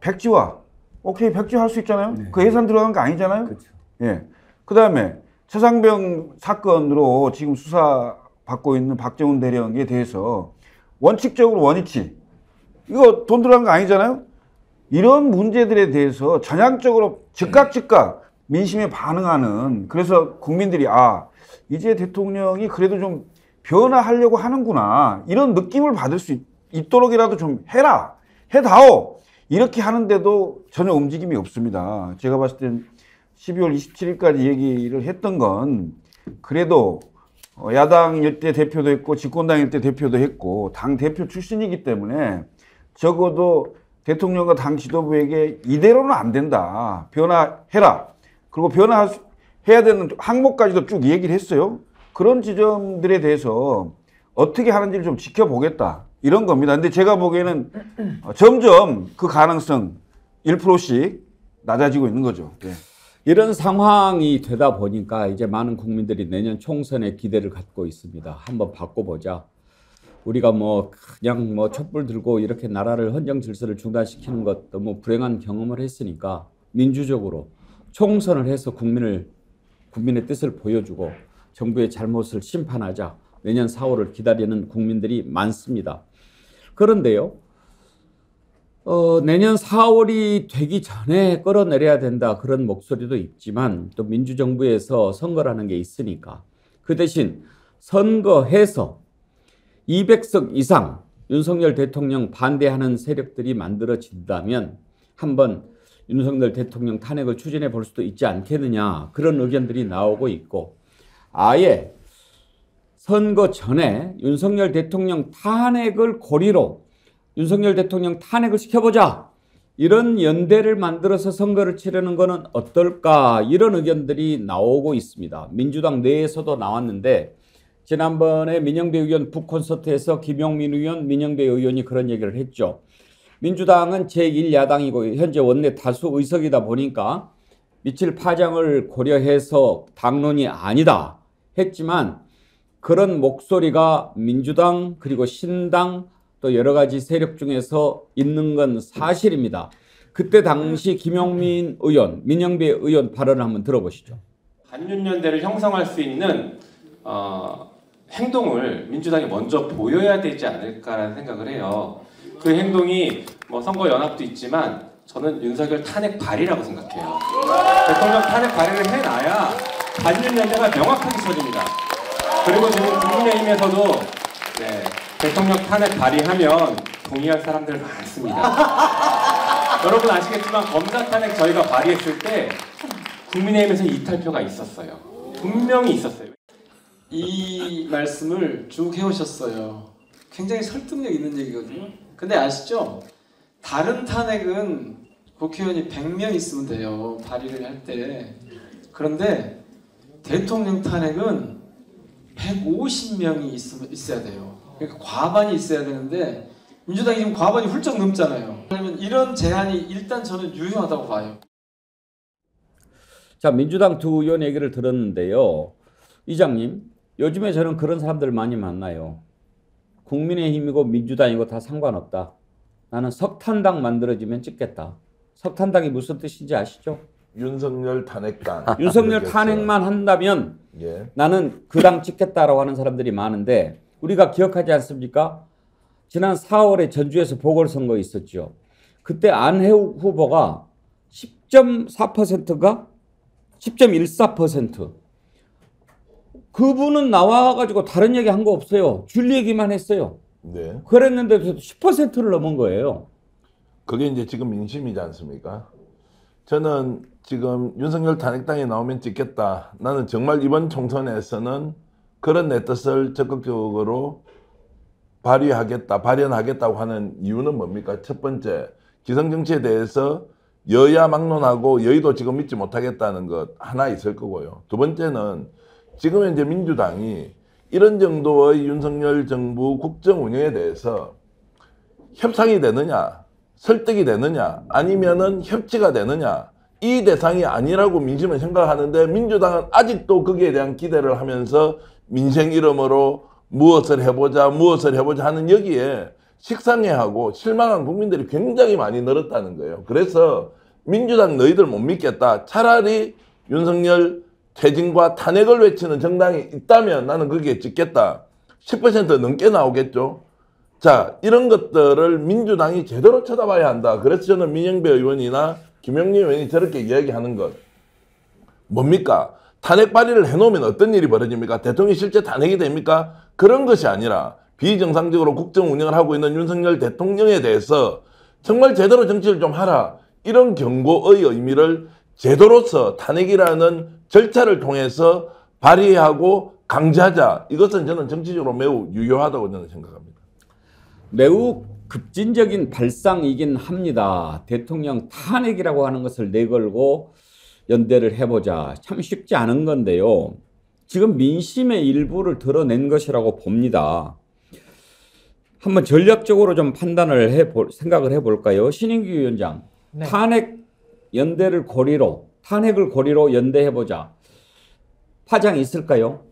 백지화. 오케이, 백지화 할 수 있잖아요. 네. 그 예산 들어간 거 아니잖아요. 그렇죠. 예. 그 다음에 최상병 사건으로 지금 수사받고 있는 박정훈 대령에 대해서 원칙적으로 원위치. 이거 돈 들어간 거 아니잖아요. 이런 문제들에 대해서 전향적으로 즉각 민심에 반응하는, 그래서 국민들이 이제 대통령이 그래도 좀 변화하려고 하는구나 이런 느낌을 받을 수 있도록이라도 좀 해다오 이렇게 하는데도 전혀 움직임이 없습니다. 제가 봤을 땐 12월 27일까지 얘기를 했던 건 그래도 야당일 때 대표도 했고 집권당일 때 대표도 했고 당 대표 출신이기 때문에 적어도 대통령과 당 지도부에게 이대로는 안 된다. 변화해라. 그리고 변화해야 되는 항목까지도 쭉 얘기를 했어요. 그런 지점들에 대해서 어떻게 하는지를 좀 지켜보겠다. 이런 겁니다. 근데 제가 보기에는 점점 그 가능성 1%씩 낮아지고 있는 거죠. 네. 이런 상황이 되다 보니까 이제 많은 국민들이 내년 총선에 기대를 갖고 있습니다. 한번 바꿔보자. 우리가 그냥 촛불 들고 이렇게 나라를 헌정 질서를 중단시키는 것 너무 불행한 경험을 했으니까 민주적으로 총선을 해서 국민의 뜻을 보여주고 정부의 잘못을 심판하자. 내년 4월을 기다리는 국민들이 많습니다. 그런데요, 내년 4월이 되기 전에 끌어내려야 된다 그런 목소리도 있지만 또 민주정부에서 선거라는 게 있으니까 그 대신 선거해서 200석 이상 윤석열 대통령 반대하는 세력들이 만들어진다면 한번 윤석열 대통령 탄핵을 추진해 볼 수도 있지 않겠느냐 그런 의견들이 나오고 있고 아예 선거 전에 윤석열 대통령 탄핵을 고리로 윤석열 대통령 탄핵을 시켜보자 이런 연대를 만들어서 선거를 치르는 것은 어떨까 이런 의견들이 나오고 있습니다. 민주당 내에서도 나왔는데 지난번에 민영배 의원 북콘서트에서 김용민 의원, 민영배 의원이 그런 얘기를 했죠. 민주당은 제1야당이고 현재 원내 다수 의석이다 보니까 미칠 파장을 고려해서 당론이 아니다 했지만 그런 목소리가 민주당 그리고 신당 또 여러 가지 세력 중에서 있는 건 사실입니다. 그때 당시 김용민 의원, 민영배 의원 발언을 한번 들어보시죠. 반윤연대를 형성할 수 있는 행동을 민주당이 먼저 보여야 되지 않을까라는 생각을 해요. 그 행동이 뭐 선거 연합도 있지만 저는 윤석열 탄핵 발의라고 생각해요. 대통령 탄핵 발의를 해놔야 반윤연대가 명확하게 쳐집니다. 그리고 지금 국민의힘에서도 대통령 탄핵 발의하면 동의할 사람들 많습니다. 여러분 아시겠지만 검사 탄핵 저희가 발의했을 때 국민의힘에서 이탈표가 있었어요. 분명히 있었어요. 이 말씀을 쭉 해오셨어요. 굉장히 설득력 있는 얘기거든요. 근데 아시죠? 다른 탄핵은 국회의원이 100명 있으면 돼요. 발의를 할 때. 그런데 대통령 탄핵은 150명이 있어야 돼요. 그러니까 과반이 있어야 되는데 민주당이 지금 과반이 훌쩍 넘잖아요. 그러면 이런 제한이 일단 저는 유효하다고 봐요. 자, 민주당 두 의원 얘기를 들었는데요. 이장님, 요즘에 저는 그런 사람들 많이 만나요. 국민의힘이고 민주당이고 다 상관없다. 나는 석탄당 만들어지면 찍겠다. 석탄당이 무슨 뜻인지 아시죠? 윤석열 탄핵당. 윤석열 탄핵만 한다면 나는 그 당 찍겠다라고 하는 사람들이 많은데 우리가 기억하지 않습니까? 지난 4월에 전주에서 보궐선거 있었죠. 그때 안혜욱 후보가 10.4%가 10.14%. 그분은 나와가지고 다른 얘기 한 거 없어요. 줄 얘기만 했어요. 네. 그랬는데도 10%를 넘은 거예요. 그게 이제 지금 민심이지 않습니까? 저는 지금 윤석열 탄핵당이 나오면 찍겠다. 나는 정말 이번 총선에서는 그런 내 뜻을 적극적으로 발현하겠다고 하는 이유는 뭡니까? 첫 번째, 기성정치에 대해서 여야 막론하고 여의도 지금 믿지 못하겠다는 것 하나 있을 거고요. 두 번째는 지금 현재 민주당이 이런 정도의 윤석열 정부 국정 운영에 대해서 협상이 되느냐, 설득이 되느냐, 아니면은 협치가 되느냐, 이 대상이 아니라고 민심은 생각하는데 민주당은 아직도 거기에 대한 기대를 하면서 민생 이름으로 무엇을 해보자 하는 여기에 식상해하고 실망한 국민들이 굉장히 많이 늘었다는 거예요. 그래서 민주당 너희들 못 믿겠다. 차라리 윤석열 퇴진과 탄핵을 외치는 정당이 있다면 나는 거기에 찍겠다. 10% 넘게 나오겠죠. 자, 이런 것들을 민주당이 제대로 쳐다봐야 한다. 그래서 저는 민영배 의원이나 김영민 의원이 저렇게 이야기하는 것 뭡니까? 탄핵 발의를 해놓으면 어떤 일이 벌어집니까? 대통령이 실제 탄핵이 됩니까? 그런 것이 아니라 비정상적으로 국정 운영을 하고 있는 윤석열 대통령에 대해서 정말 제대로 정치를 좀 하라. 이런 경고의 의미를 제도로서 탄핵이라는 절차를 통해서 발의하고 강제하자. 이것은 저는 정치적으로 매우 유효하다고 저는 생각합니다. 매우 급진적인 발상이긴 합니다. 대통령 탄핵이라고 하는 것을 내걸고 연대를 해보자. 참 쉽지 않은 건데요. 지금 민심의 일부를 드러낸 것이라고 봅니다. 한번 전략적으로 좀 생각을 해볼까요? 신인규 위원장, 네. 탄핵을 고리로 연대해보자. 파장이 있을까요?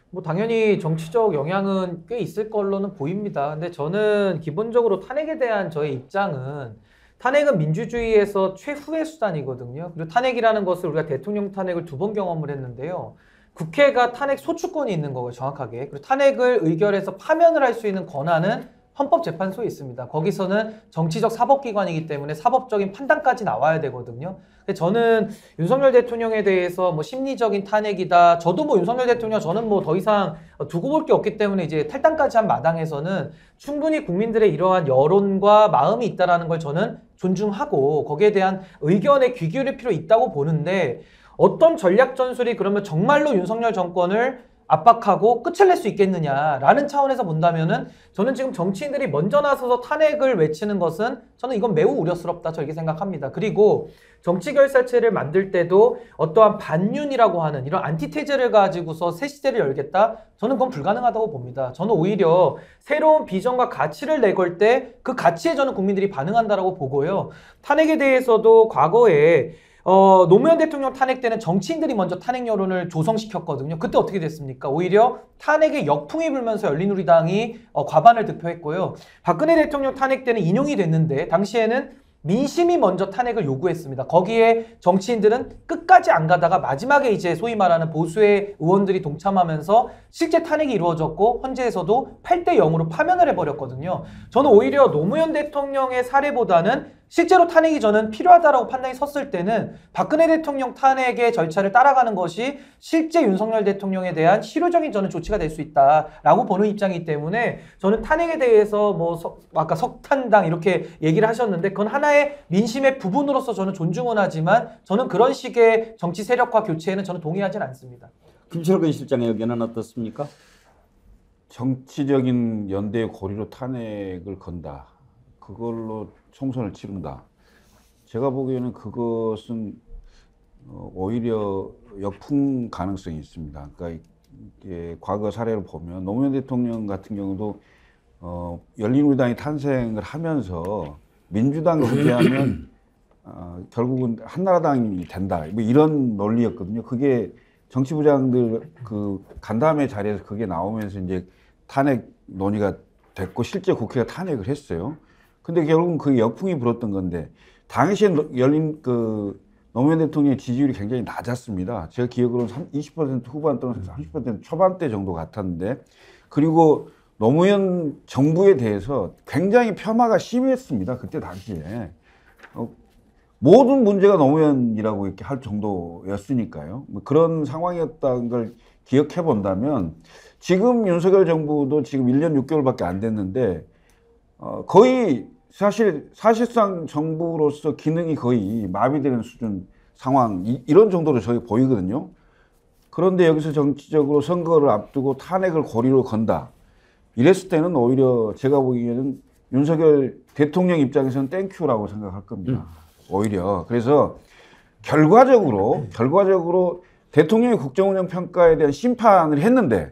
뭐 당연히 정치적 영향은 꽤 있을 걸로는 보입니다. 근데 저는 기본적으로 탄핵에 대한 저의 입장은 탄핵은 민주주의에서 최후의 수단이거든요. 그리고 탄핵이라는 것을 우리가 대통령 탄핵을 2번 경험을 했는데요. 국회가 탄핵 소추권이 있는 거고요, 정확하게. 그리고 탄핵을 의결해서 파면을 할 수 있는 권한은 헌법재판소에 있습니다. 거기서는 정치적 사법기관이기 때문에 사법적인 판단까지 나와야 되거든요. 근데 저는 윤석열 대통령에 대해서 뭐 심리적인 탄핵이다. 저도 뭐 윤석열 대통령 저는 뭐 더 이상 두고 볼 게 없기 때문에 이제 탈당까지 한 마당에서는 충분히 국민들의 이러한 여론과 마음이 있다라는 걸 저는 존중하고 거기에 대한 의견에 귀 기울일 필요 있다고 보는데 어떤 전략 전술이 그러면 정말로 윤석열 정권을 압박하고 끝을 낼 수 있겠느냐라는 차원에서 본다면은 저는 지금 정치인들이 먼저 나서서 탄핵을 외치는 것은 저는 이건 매우 우려스럽다 저렇게 생각합니다. 그리고 정치 결사체를 만들 때도 어떠한 반윤이라고 하는 이런 안티테제를 가지고서 새 시대를 열겠다? 저는 그건 불가능하다고 봅니다. 저는 오히려 새로운 비전과 가치를 내걸 때 그 가치에 저는 국민들이 반응한다라고 보고요. 탄핵에 대해서도 과거에 노무현 대통령 탄핵 때는 정치인들이 먼저 탄핵 여론을 조성시켰거든요. 그때 어떻게 됐습니까? 오히려 탄핵에 역풍이 불면서 열린우리당이 과반을 득표했고요. 박근혜 대통령 탄핵 때는 인용이 됐는데 당시에는 민심이 먼저 탄핵을 요구했습니다. 거기에 정치인들은 끝까지 안 가다가 마지막에 이제 소위 말하는 보수의 의원들이 동참하면서 실제 탄핵이 이루어졌고 헌재에서도 8대 0으로 파면을 해버렸거든요. 저는 오히려 노무현 대통령의 사례보다는 실제로 탄핵이 저는 필요하다라고 판단이 섰을 때는 박근혜 대통령 탄핵의 절차를 따라가는 것이 실제 윤석열 대통령에 대한 실효적인 저는 조치가 될 수 있다라고 보는 입장이기 때문에 저는 탄핵에 대해서 뭐 아까 석탄당 이렇게 얘기를 하셨는데 그건 하나의 민심의 부분으로서 저는 존중은 하지만 저는 그런 식의 정치 세력화 교체에는 저는 동의하진 않습니다. 김철근 실장의 의견은 어떻습니까? 정치적인 연대의 고리로 탄핵을 건다. 그걸로 총선을 치른다. 제가 보기에는 그것은 오히려 역풍 가능성이 있습니다. 그러니까 이게 과거 사례를 보면 노무현 대통령 같은 경우도 열린우리당이 탄생을 하면서 민주당 지지하면 결국은 한나라당이 된다. 뭐 이런 논리였거든요. 그게 정치부장들 그 간담회 자리에서 그게 나오면서 이제 탄핵 논의가 됐고 실제 국회가 탄핵을 했어요. 근데 결국은 그게 역풍이 불었던 건데 당시에 열린 그 노무현 대통령의 지지율이 굉장히 낮았습니다. 제가 기억으로는 20% 후반 또는 30% 초반대 정도 같았는데 그리고 노무현 정부에 대해서 굉장히 폄하가 심했습니다. 그때 당시에 모든 문제가 노무현이라고 이렇게 할 정도였으니까요. 뭐 그런 상황이었다는 걸 기억해 본다면 지금 윤석열 정부도 지금 1년 6개월밖에 안 됐는데 거의 사실상 정부로서 기능이 거의 마비되는 수준 상황 이런 정도로 저희 보이거든요. 그런데 여기서 정치적으로 선거를 앞두고 탄핵을 고리로 건다. 이랬을 때는 오히려 제가 보기에는 윤석열 대통령 입장에서는 땡큐라고 생각할 겁니다. 오히려. 그래서 결과적으로 대통령의 국정운영 평가에 대한 심판을 했는데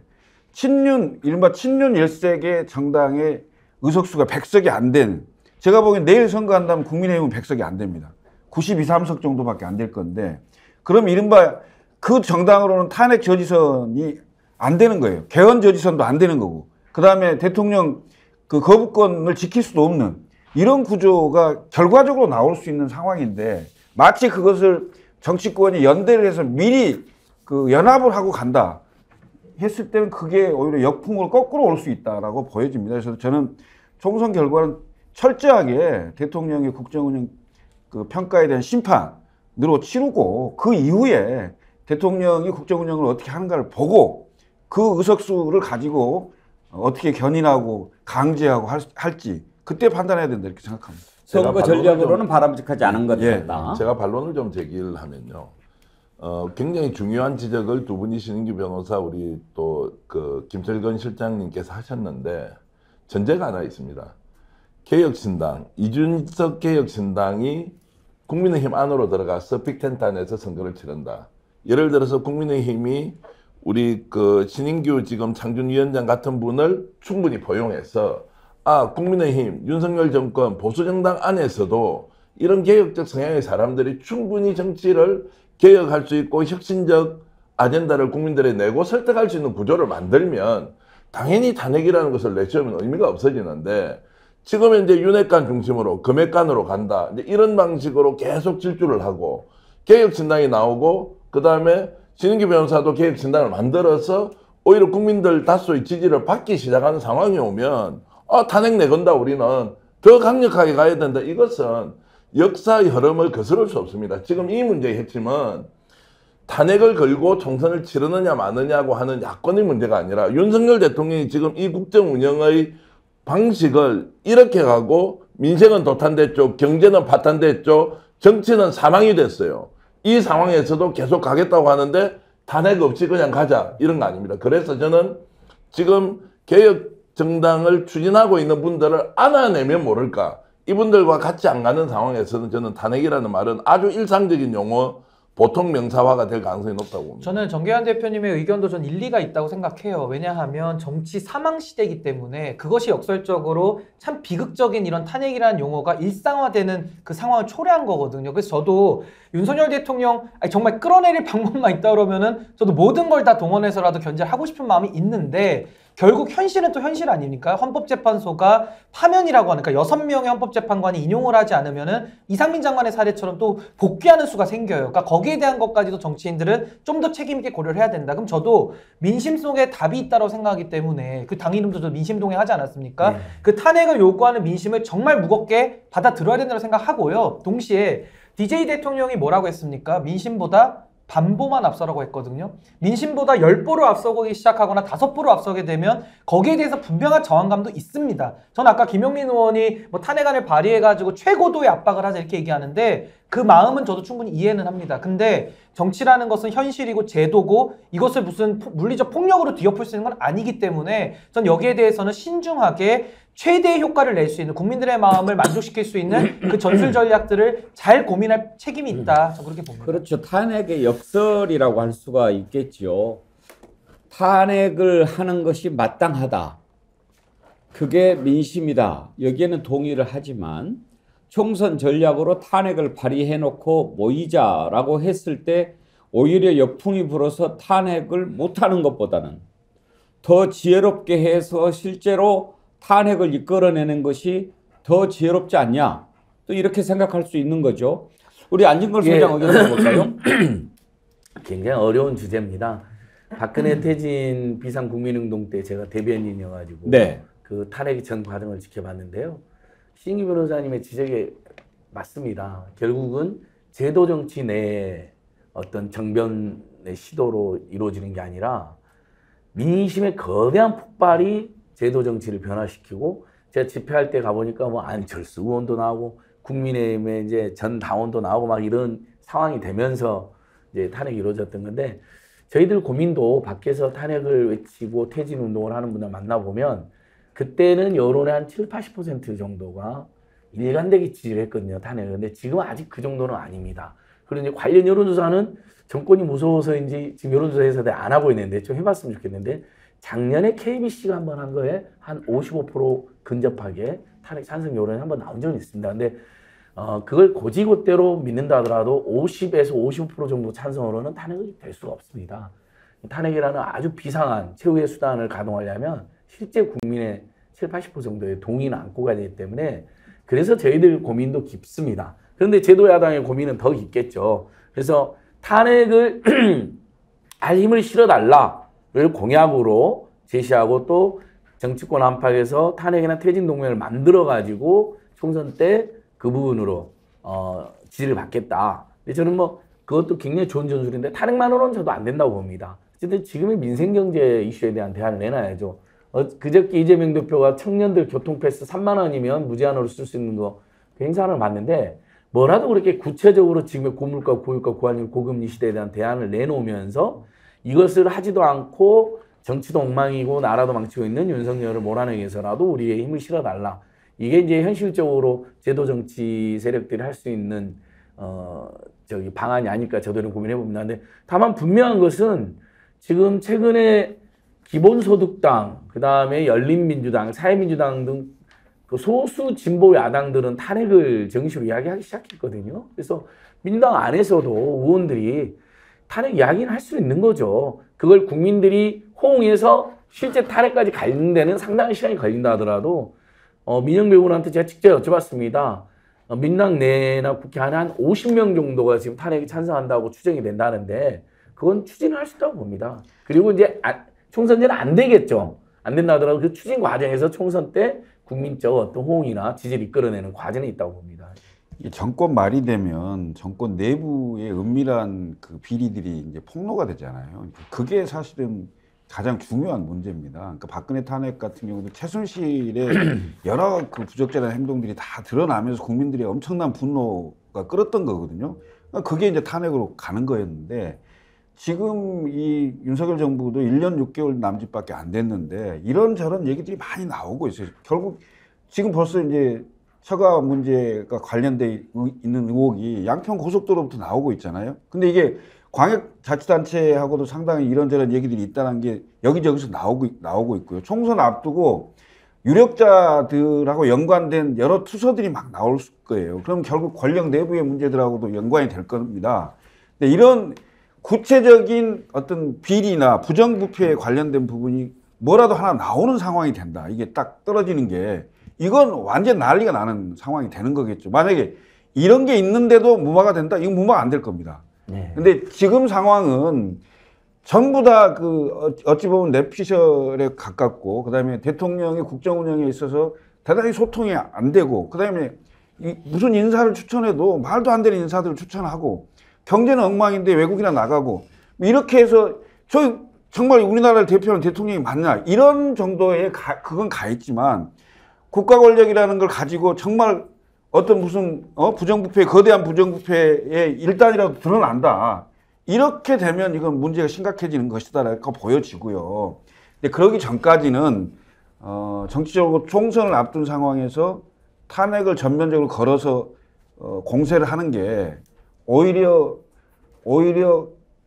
이른바 친윤 13개 정당의 의석수가 100석이 안 된, 제가 보기엔 내일 선거한다면 국민의힘은 100석이 안 됩니다. 92, 3석 정도밖에 안 될 건데, 그럼 이른바 그 정당으로는 탄핵 저지선이 안 되는 거예요. 개헌 저지선도 안 되는 거고, 그 다음에 대통령 그 거부권을 지킬 수도 없는 이런 구조가 결과적으로 나올 수 있는 상황인데, 마치 그것을 정치권이 연대를 해서 미리 그 연합을 하고 간다 했을 때는 그게 오히려 역풍으로 거꾸로 올 수 있다라고 보여집니다. 그래서 저는 총선 결과는 철저하게 대통령의 국정운영 그 평가에 대한 심판으로 치르고 그 이후에 대통령이 국정운영을 어떻게 하는가를 보고 그 의석수를 가지고 어떻게 견인하고 강제하고 할지 그때 판단해야 된다 이렇게 생각합니다. 선거 전략으로는 바람직하지 않은 것 같다. 제가 반론을 좀 제기를 하면요. 굉장히 중요한 지적을 두 분이 신인규 변호사 우리 또 그 김철근 실장님께서 하셨는데 전제가 하나 있습니다. 개혁신당, 이준석 개혁신당이 국민의힘 안으로 들어가서 빅텐트 안에서 선거를 치른다. 예를 들어서 국민의힘이 우리 그 신인규 지금 창준위원장 같은 분을 충분히 포용해서 국민의힘, 윤석열 정권, 보수정당 안에서도 이런 개혁적 성향의 사람들이 충분히 정치를 개혁할 수 있고 혁신적 아젠다를 국민들에 내고 설득할 수 있는 구조를 만들면 당연히 탄핵이라는 것을 내세우면 의미가 없어지는데 지금 이제 윤핵관 중심으로 금핵관으로 간다. 이제 이런 방식으로 계속 질주를 하고 개혁신당이 나오고 그 다음에 신인규 변호사도 개혁신당을 만들어서 오히려 국민들 다수의 지지를 받기 시작하는 상황이 오면 탄핵 내건다 우리는 더 강력하게 가야 된다. 이것은 역사의 흐름을 거스를 수 없습니다. 지금 이 문제의 핵심은 탄핵을 걸고 총선을 치르느냐 마느냐고 하는 야권의 문제가 아니라 윤석열 대통령이 지금 이 국정 운영의 방식을 이렇게 가고 민생은 도탄됐죠. 경제는 파탄됐죠. 정치는 사망이 됐어요. 이 상황에서도 계속 가겠다고 하는데 탄핵 없이 그냥 가자 이런 거 아닙니다. 그래서 저는 지금 개혁 정당을 추진하고 있는 분들을 안아내면 모를까. 이분들과 같이 안 가는 상황에서는 저는 탄핵이라는 말은 아주 일상적인 용어, 보통 명사화가 될 가능성이 높다고 봅니다. 저는 정계환 대표님의 의견도 전 일리가 있다고 생각해요. 왜냐하면 정치 사망 시대이기 때문에 그것이 역설적으로 참 비극적인 이런 탄핵이라는 용어가 일상화되는 그 상황을 초래한 거거든요. 그래서 저도 윤석열 대통령 정말 끌어내릴 방법만 있다 그러면은 저도 모든 걸 다 동원해서라도 견제하고 싶은 마음이 있는데 결국 현실은 또 현실 아닙니까? 헌법재판소가 파면이라고 하는, 그러니까 6명의 헌법재판관이 인용을 하지 않으면은 이상민 장관의 사례처럼 또 복귀하는 수가 생겨요. 그러니까 거기에 대한 것까지도 정치인들은 좀 더 책임 있게 고려를 해야 된다. 그럼 저도 민심 속에 답이 있다고 생각하기 때문에 그 당 이름도 저 민심동행 하지 않았습니까? 네. 그 탄핵을 요구하는 민심을 정말 무겁게 받아들여야 된다고 생각하고요. 동시에 DJ 대통령이 뭐라고 했습니까? 민심보다 반보만 앞서라고 했거든요. 민심보다 10보로 앞서기 시작하거나 5보로 앞서게 되면 거기에 대해서 분명한 저항감도 있습니다. 저는 아까 김용민 의원이 뭐 탄핵안을 발의해가지고 최고도의 압박을 하자 이렇게 얘기하는데 그 마음은 저도 충분히 이해는 합니다. 근데 정치라는 것은 현실이고 제도고 이것을 무슨 물리적 폭력으로 뒤엎을 수 있는 건 아니기 때문에 전 여기에 대해서는 신중하게 최대의 효과를 낼 수 있는, 국민들의 마음을 만족시킬 수 있는 그 전술 전략들을 잘 고민할 책임이 있다. 저는 그렇게 봅니다. 그렇죠. 탄핵의 역설이라고 할 수가 있겠죠. 탄핵을 하는 것이 마땅하다. 그게 민심이다. 여기에는 동의를 하지만 총선 전략으로 탄핵을 발의해놓고 모이자라고 했을 때 오히려 역풍이 불어서 탄핵을 못하는 것보다는 더 지혜롭게 해서 실제로 탄핵을 이끌어내는 것이 더 지혜롭지 않냐, 또 이렇게 생각할 수 있는 거죠. 우리 안진걸 소장 의견 들어볼까요? 굉장히 어려운 주제입니다. 박근혜 퇴진 비상국민운동 때 제가 대변인이어가지고 네. 그 탄핵 전 과정을 지켜봤는데요. 신기 변호사님의 지적이 맞습니다. 결국은 제도 정치 내에 어떤 정변의 시도로 이루어지는 게 아니라 민심의 거대한 폭발이 제도 정치를 변화시키고, 제가 집회할 때 가보니까 뭐 안철수 의원도 나오고 국민의힘의 이제 전 당원도 나오고 막 이런 상황이 되면서 이제 탄핵이 이루어졌던 건데, 저희들 고민도 밖에서 탄핵을 외치고 퇴진 운동을 하는 분들 만나보면 그때는 여론의 한 7, 80% 정도가 일관되게 지지를 했거든요, 탄핵을. 근데 지금은 아직 그 정도는 아닙니다. 그리고 이제 관련 여론조사는 정권이 무서워서인지 지금 여론조사에서 안 하고 있는데 좀 해봤으면 좋겠는데, 작년에 KBC가 한번 한 거에 한 55% 근접하게 탄핵 찬성 여론이 한번 나온 적이 있습니다. 근데 그걸 고지고대로 믿는다 하더라도 50에서 55% 정도 찬성으로는 탄핵이 될 수가 없습니다. 탄핵이라는 아주 비상한 최후의 수단을 가동하려면 실제 국민의 7, 80% 정도의 동의는 안고 가야 되기 때문에, 그래서 저희들 고민도 깊습니다. 그런데 제도야당의 고민은 더 깊겠죠. 그래서 탄핵을 할 힘을 실어달라를 공약으로 제시하고, 또 정치권 안팎에서 탄핵이나 퇴진 동맹을 만들어가지고 총선 때 그 부분으로 지지를 받겠다. 근데 저는 뭐 그것도 굉장히 좋은 전술인데 탄핵만으로는 저도 안 된다고 봅니다. 어쨌든 지금의 민생경제 이슈에 대한 대안을 내놔야죠. 그저께 이재명 대표가 청년들 교통패스 3만 원이면 무제한으로 쓸 수 있는 거 그 행사를 봤는데, 뭐라도 그렇게 구체적으로 지금의 고물가, 고유가, 고환율, 고금리 시대에 대한 대안을 내놓으면서 이것을 하지도 않고 정치도 엉망이고 나라도 망치고 있는 윤석열을 몰아내기 위해서라도 우리의 힘을 실어달라. 이게 이제 현실적으로 제도 정치 세력들이 할 수 있는 방안이 아닐까 저들은 고민해 봅니다. 근데 다만 분명한 것은 지금 최근에 기본소득당, 그 다음에 열린민주당, 사회민주당 등 그 소수 진보 야당들은 탄핵을 정식으로 이야기하기 시작했거든요. 그래서 민주당 안에서도 의원들이 탄핵 이야기는 할 수 있는 거죠. 그걸 국민들이 호응해서 실제 탄핵까지 가는 데는 상당한 시간이 걸린다 하더라도 민영배 의원한테 제가 직접 여쭤봤습니다. 민당 내나 국회 안에 한 50명 정도가 지금 탄핵에 찬성한다고 추정이 된다는데 그건 추진을 할 수 있다고 봅니다. 그리고 이제 총선제는 안 되겠죠. 안 된다 하더라도 그 추진 과정에서 총선 때 국민적 어떤 호응이나 지지를 이끌어내는 과정이 있다고 봅니다. 정권 말이 되면 정권 내부의 은밀한 그 비리들이 이제 폭로가 되잖아요. 그게 사실은 가장 중요한 문제입니다. 그러니까 박근혜 탄핵 같은 경우도 최순실의 여러 그 부적절한 행동들이 다 드러나면서 국민들의 엄청난 분노가 끌었던 거거든요. 그러니까 그게 이제 탄핵으로 가는 거였는데, 지금 이 윤석열 정부도 1년 6개월 남짓밖에 안 됐는데 이런저런 얘기들이 많이 나오고 있어요. 결국 지금 벌써 이제 처가 문제가 관련돼 있는 의혹이 양평 고속도로부터 나오고 있잖아요. 근데 이게 광역자치단체하고도 상당히 이런저런 얘기들이 있다는 게 여기저기서 나오고 있고요. 총선 앞두고 유력자들하고 연관된 여러 투서들이 막 나올 거예요. 그럼 결국 권력 내부의 문제들하고도 연관이 될 겁니다. 근데 이런 구체적인 어떤 비리나 부정부패에 관련된 부분이 뭐라도 하나 나오는 상황이 된다. 이게 딱 떨어지는 게 이건 완전 난리가 나는 상황이 되는 거겠죠. 만약에 이런 게 있는데도 무마가 된다? 이건 무마가 안 될 겁니다. 네. 근데 지금 상황은 전부 다 그 어찌 보면 뇌피셜에 가깝고 그다음에 대통령의 국정 운영에 있어서 대단히 소통이 안 되고 그다음에 무슨 인사를 추천해도 말도 안 되는 인사들을 추천하고 경제는 엉망인데 외국이나 나가고 이렇게 해서 정말 우리나라를 대표하는 대통령이 맞나 이런 정도의 그건 가 있지만 국가 권력이라는 걸 가지고 정말 어떤 무슨 부정부패 거대한 부정부패의 일단이라도 드러난다. 이렇게 되면 이건 문제가 심각해지는 것이다라고 보여지고요. 근데 그러기 전까지는 정치적으로 총선을 앞둔 상황에서 탄핵을 전면적으로 걸어서 공세를 하는 게 오히려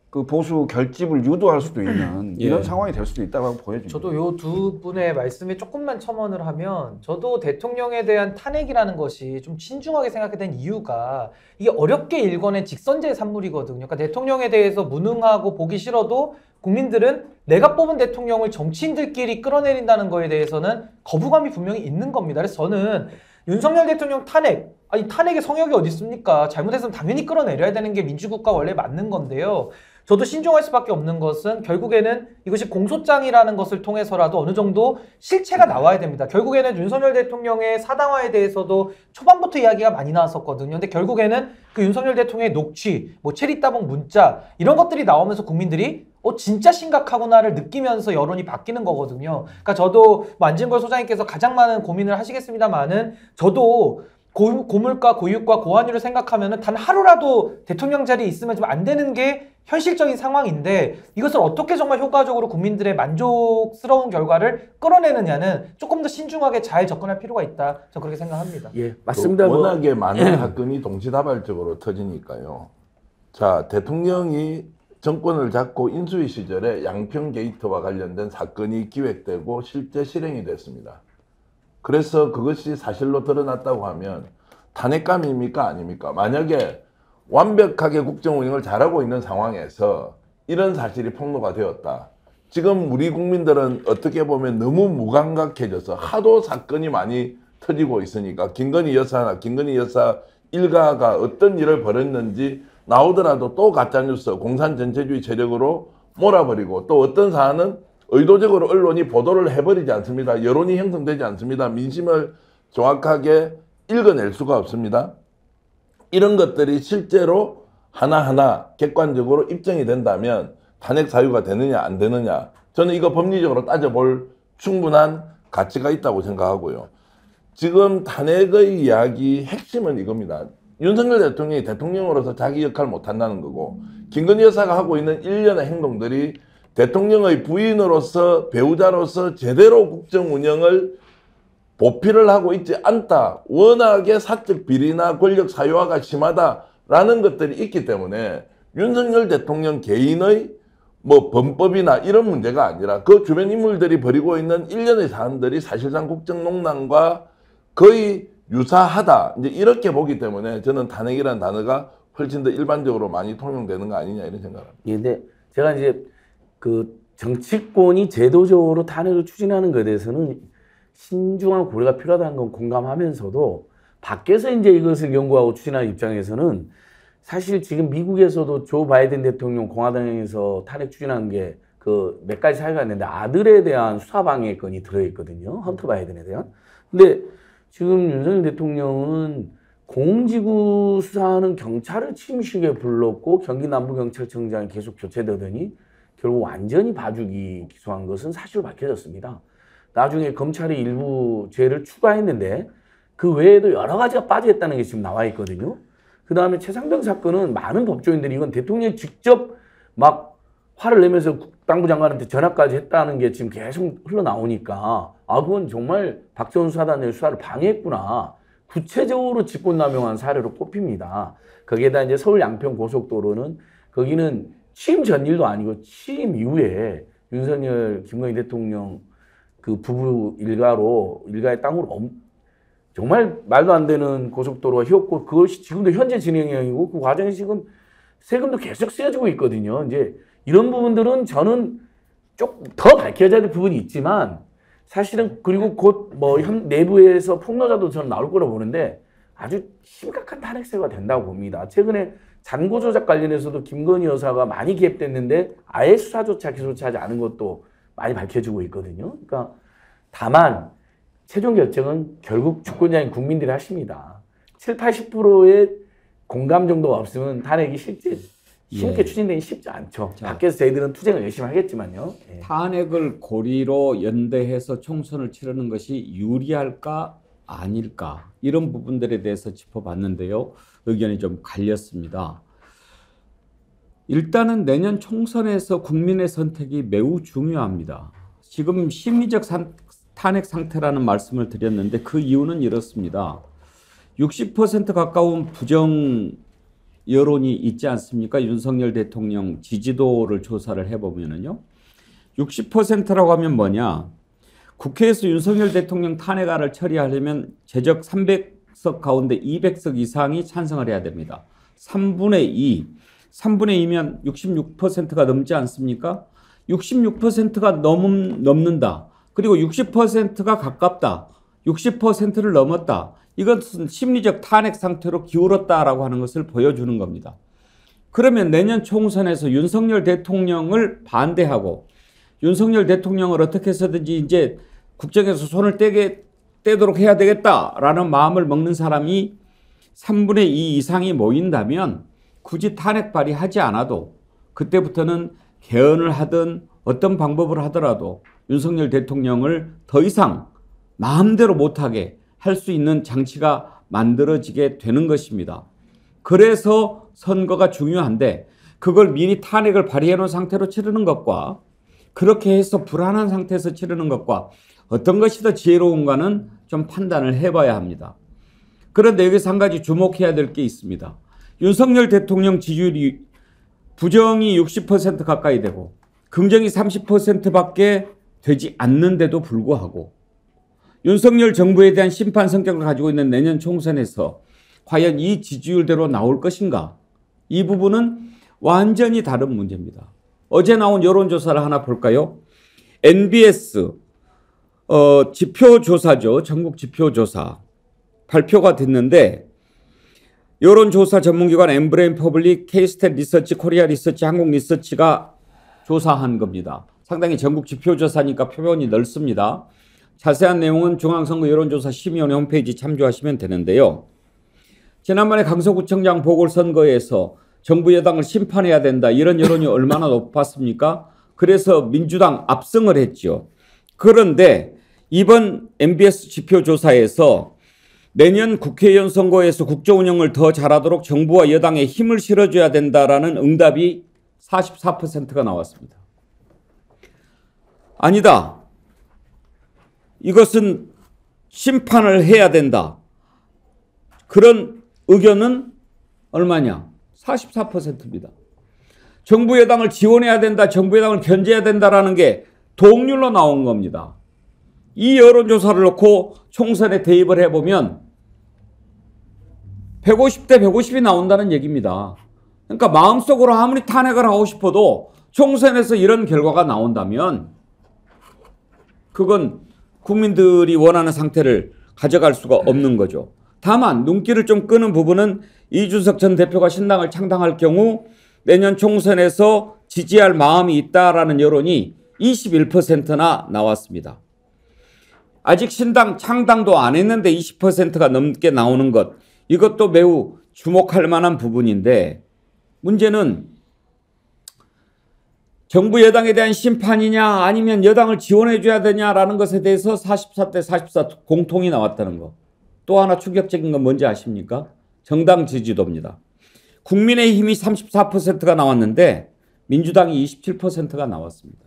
그 보수 결집을 유도할 수도 있는 이런 상황이 될 수도 있다고 보여집니다. 저도 요 두 분의 말씀에 조금만 첨언을 하면 저도 대통령에 대한 탄핵이라는 것이 좀 신중하게 생각이 된 이유가 이게 어렵게 일궈낸 직선제의 산물이거든요. 그러니까 대통령에 대해서 무능하고 보기 싫어도 국민들은 내가 뽑은 대통령을 정치인들끼리 끌어내린다는 거에 대해서는 거부감이 분명히 있는 겁니다. 그래서 저는 윤석열 대통령 탄핵, 아니 탄핵의 성역이 어디 있습니까? 잘못했으면 당연히 끌어내려야 되는 게 민주국가 원래 맞는 건데요. 저도 신중할 수밖에 없는 것은 결국에는 이것이 공소장이라는 것을 통해서라도 어느 정도 실체가 나와야 됩니다. 결국에는 윤석열 대통령의 사당화에 대해서도 초반부터 이야기가 많이 나왔었거든요. 근데 결국에는 그 윤석열 대통령의 녹취, 뭐 체리 따봉 문자 이런 것들이 나오면서 국민들이 진짜 심각하구나를 느끼면서 여론이 바뀌는 거거든요. 그러니까 저도 안진걸 소장님께서 가장 많은 고민을 하시겠습니다만은 저도 고물가, 고유가, 고환율을 생각하면은 단 하루라도 대통령 자리에 있으면 좀 안 되는 게 현실적인 상황인데 이것을 어떻게 정말 효과적으로 국민들의 만족스러운 결과를 끌어내느냐는 조금 더 신중하게 잘 접근할 필요가 있다. 저는 그렇게 생각합니다. 예, 맞습니다. 워낙에 많은 사건이 동시다발적으로 터지니까요. 자, 대통령이 정권을 잡고 인수위 시절에 양평 게이트와 관련된 사건이 기획되고 실제 실행이 됐습니다. 그래서 그것이 사실로 드러났다고 하면 탄핵감입니까? 아닙니까? 만약에 완벽하게 국정 운영을 잘하고 있는 상황에서 이런 사실이 폭로가 되었다. 지금 우리 국민들은 어떻게 보면 너무 무감각해져서 하도 사건이 많이 터지고 있으니까 김건희 여사나 김건희 여사 일가가 어떤 일을 벌였는지 나오더라도 또 가짜뉴스, 공산전체주의 세력으로 몰아버리고 또 어떤 사안은 의도적으로 언론이 보도를 해버리지 않습니다. 여론이 형성되지 않습니다. 민심을 정확하게 읽어낼 수가 없습니다. 이런 것들이 실제로 하나하나 객관적으로 입증이 된다면 탄핵 사유가 되느냐 안 되느냐 저는 이거 법리적으로 따져볼 충분한 가치가 있다고 생각하고요. 지금 탄핵의 이야기 핵심은 이겁니다. 윤석열 대통령이 대통령으로서 자기 역할을 못한다는 거고 김건희 여사가 하고 있는 일련의 행동들이 대통령의 부인으로서 배우자로서 제대로 국정 운영을 보필을 하고 있지 않다. 워낙에 사적 비리나 권력 사유화가 심하다라는 것들이 있기 때문에 윤석열 대통령 개인의 뭐 범법이나 이런 문제가 아니라 그 주변 인물들이 벌이고 있는 일련의 사안들이 사실상 국정농단과 거의 유사하다. 이제 이렇게 보기 때문에 저는 탄핵이라는 단어가 훨씬 더 일반적으로 많이 통용되는 거 아니냐 이런 생각을 합니다. 예, 근데 제가 이제 그 정치권이 제도적으로 탄핵을 추진하는 것에 대해서는 신중한 고려가 필요하다는 건 공감하면서도 밖에서 이제 이것을 연구하고 추진하는 입장에서는 사실 지금 미국에서도 조 바이든 대통령 공화당에서 탄핵 추진한 게 그 몇 가지 사유가 있는데 아들에 대한 수사방해건이 들어있거든요. 헌터 바이든에 대한. 근데 지금 윤석열 대통령은 공직구 수사하는 경찰을 취임식에 불렀고 경기 남부경찰청장이 계속 교체되더니 결국 완전히 봐주기 기소한 것은 사실로 밝혀졌습니다. 나중에 검찰이 일부 죄를 추가했는데 그 외에도 여러 가지가 빠져있다는 게 지금 나와 있거든요. 그 다음에 최상병 사건은 많은 법조인들이 이건 대통령이 직접 막 화를 내면서 국방부 장관한테 전화까지 했다는 게 지금 계속 흘러나오니까 그건 정말 박지원 수사단의 수사를 방해했구나. 구체적으로 직권남용한 사례로 꼽힙니다. 거기에다 이제 서울 양평 고속도로는 거기는 취임 전일도 아니고 취임 이후에 윤석열 김건희 대통령 그 부부 일가의 땅으로 정말 말도 안 되는 고속도로가 휘었고 그것이 지금도 현재 진행형이고 그 과정이 지금 세금도 계속 쓰여지고 있거든요. 이제 이런 부분들은 저는 좀 더 밝혀져야 될 부분이 있지만 사실은 그리고 곧 뭐 내부에서 폭로자도 저는 나올 거라고 보는데 아주 심각한 탄핵사유가 된다고 봅니다. 최근에 잔고 조작 관련해서도 김건희 여사가 많이 개입됐는데 아예 수사조차 기소조차 하지 않은 것도 많이 밝혀지고 있거든요. 그러니까 다만 최종 결정은 결국 주권자인 국민들이 하십니다. 70~80%의 공감 정도가 없으면 탄핵이 쉽게 추진되기 쉽지 않죠. 밖에서 저희들은 투쟁을 열심히 하겠지만요. 탄핵을 고리로 연대해서 총선을 치르는 것이 유리할까 아닐까 이런 부분들에 대해서 짚어봤는데요. 의견이 좀 갈렸습니다. 일단은 내년 총선에서 국민의 선택이 매우 중요합니다. 지금 심리적 탄핵 상태라는 말씀을 드렸는데 그 이유는 이렇습니다. 60% 가까운 부정 여론이 있지 않습니까? 윤석열 대통령 지지도를 조사를 해보면은요. 60%라고 하면 뭐냐? 국회에서 윤석열 대통령 탄핵안을 처리하려면 제적 300석 가운데 200석 이상이 찬성을 해야 됩니다. 3분의 2. 3분의 2면 66%가 넘지 않습니까? 66%가 넘는다. 그리고 60%가 가깝다. 60%를 넘었다. 이것은 심리적 탄핵 상태로 기울었다라고 하는 것을 보여주는 겁니다. 그러면 내년 총선에서 윤석열 대통령을 반대하고 윤석열 대통령을 어떻게 해서든지 이제 국정에서 손을 떼도록 해야 되겠다라는 마음을 먹는 사람이 3분의 2 이상이 모인다면 굳이 탄핵 발의하지 않아도 그때부터는 개헌을 하든 어떤 방법을 하더라도 윤석열 대통령을 더 이상 마음대로 못하게 할 수 있는 장치가 만들어지게 되는 것입니다. 그래서 선거가 중요한데 그걸 미리 탄핵을 발의해 놓은 상태로 치르는 것과 그렇게 해서 불안한 상태에서 치르는 것과 어떤 것이 더 지혜로운가는 좀 판단을 해봐야 합니다. 그런데 여기서 한 가지 주목해야 될 게 있습니다. 윤석열 대통령 지지율이 부정이 60% 가까이 되고 긍정이 30%밖에 되지 않는데도 불구하고 윤석열 정부에 대한 심판 성격을 가지고 있는 내년 총선에서 과연 이 지지율대로 나올 것인가? 이 부분은 완전히 다른 문제입니다. 어제 나온 여론조사를 하나 볼까요? NBS 지표조사죠. 전국 지표조사 발표가 됐는데 여론조사 전문기관 엠브레인 퍼블릭, K-스탯 리서치, 코리아 리서치, 한국 리서치가 조사한 겁니다. 상당히 전국 지표조사니까 표본이 넓습니다. 자세한 내용은 중앙선거 여론조사 심의위원회 홈페이지 참조하시면 되는데요. 지난번에 강서구청장 보궐선거에서 정부 여당을 심판해야 된다 이런 여론이 얼마나 높았습니까? 그래서 민주당 압승을 했죠. 그런데 이번 MBS 지표조사에서 내년 국회의원 선거에서 국정운영을 더 잘하도록 정부와 여당에 힘을 실어줘야 된다라는 응답이 44%가 나왔습니다. 아니다. 이것은 심판을 해야 된다. 그런 의견은 얼마냐? 44%입니다. 정부 여당을 지원해야 된다. 정부 여당을 견제해야 된다라는 게 동률로 나온 겁니다. 이 여론조사를 놓고 총선에 대입을 해보면 150대 150이 나온다는 얘기입니다. 그러니까 마음속으로 아무리 탄핵을 하고 싶어도 총선에서 이런 결과가 나온다면 그건 국민들이 원하는 상태를 가져갈 수가 없는 거죠. 다만 눈길을 좀 끄는 부분은 이준석 전 대표가 신당을 창당할 경우 내년 총선에서 지지할 마음이 있다라는 여론이 21%나 나왔습니다. 아직 신당 창당도 안 했는데 20%가 넘게 나오는 것, 이것도 매우 주목할 만한 부분인데 문제는 정부 여당에 대한 심판이냐 아니면 여당을 지원해 줘야 되냐라는 것에 대해서 44대 44 공통이 나왔다는 거. 또 하나 충격적인 건 뭔지 아십니까? 정당 지지도입니다. 국민의힘이 34%가 나왔는데 민주당이 27%가 나왔습니다.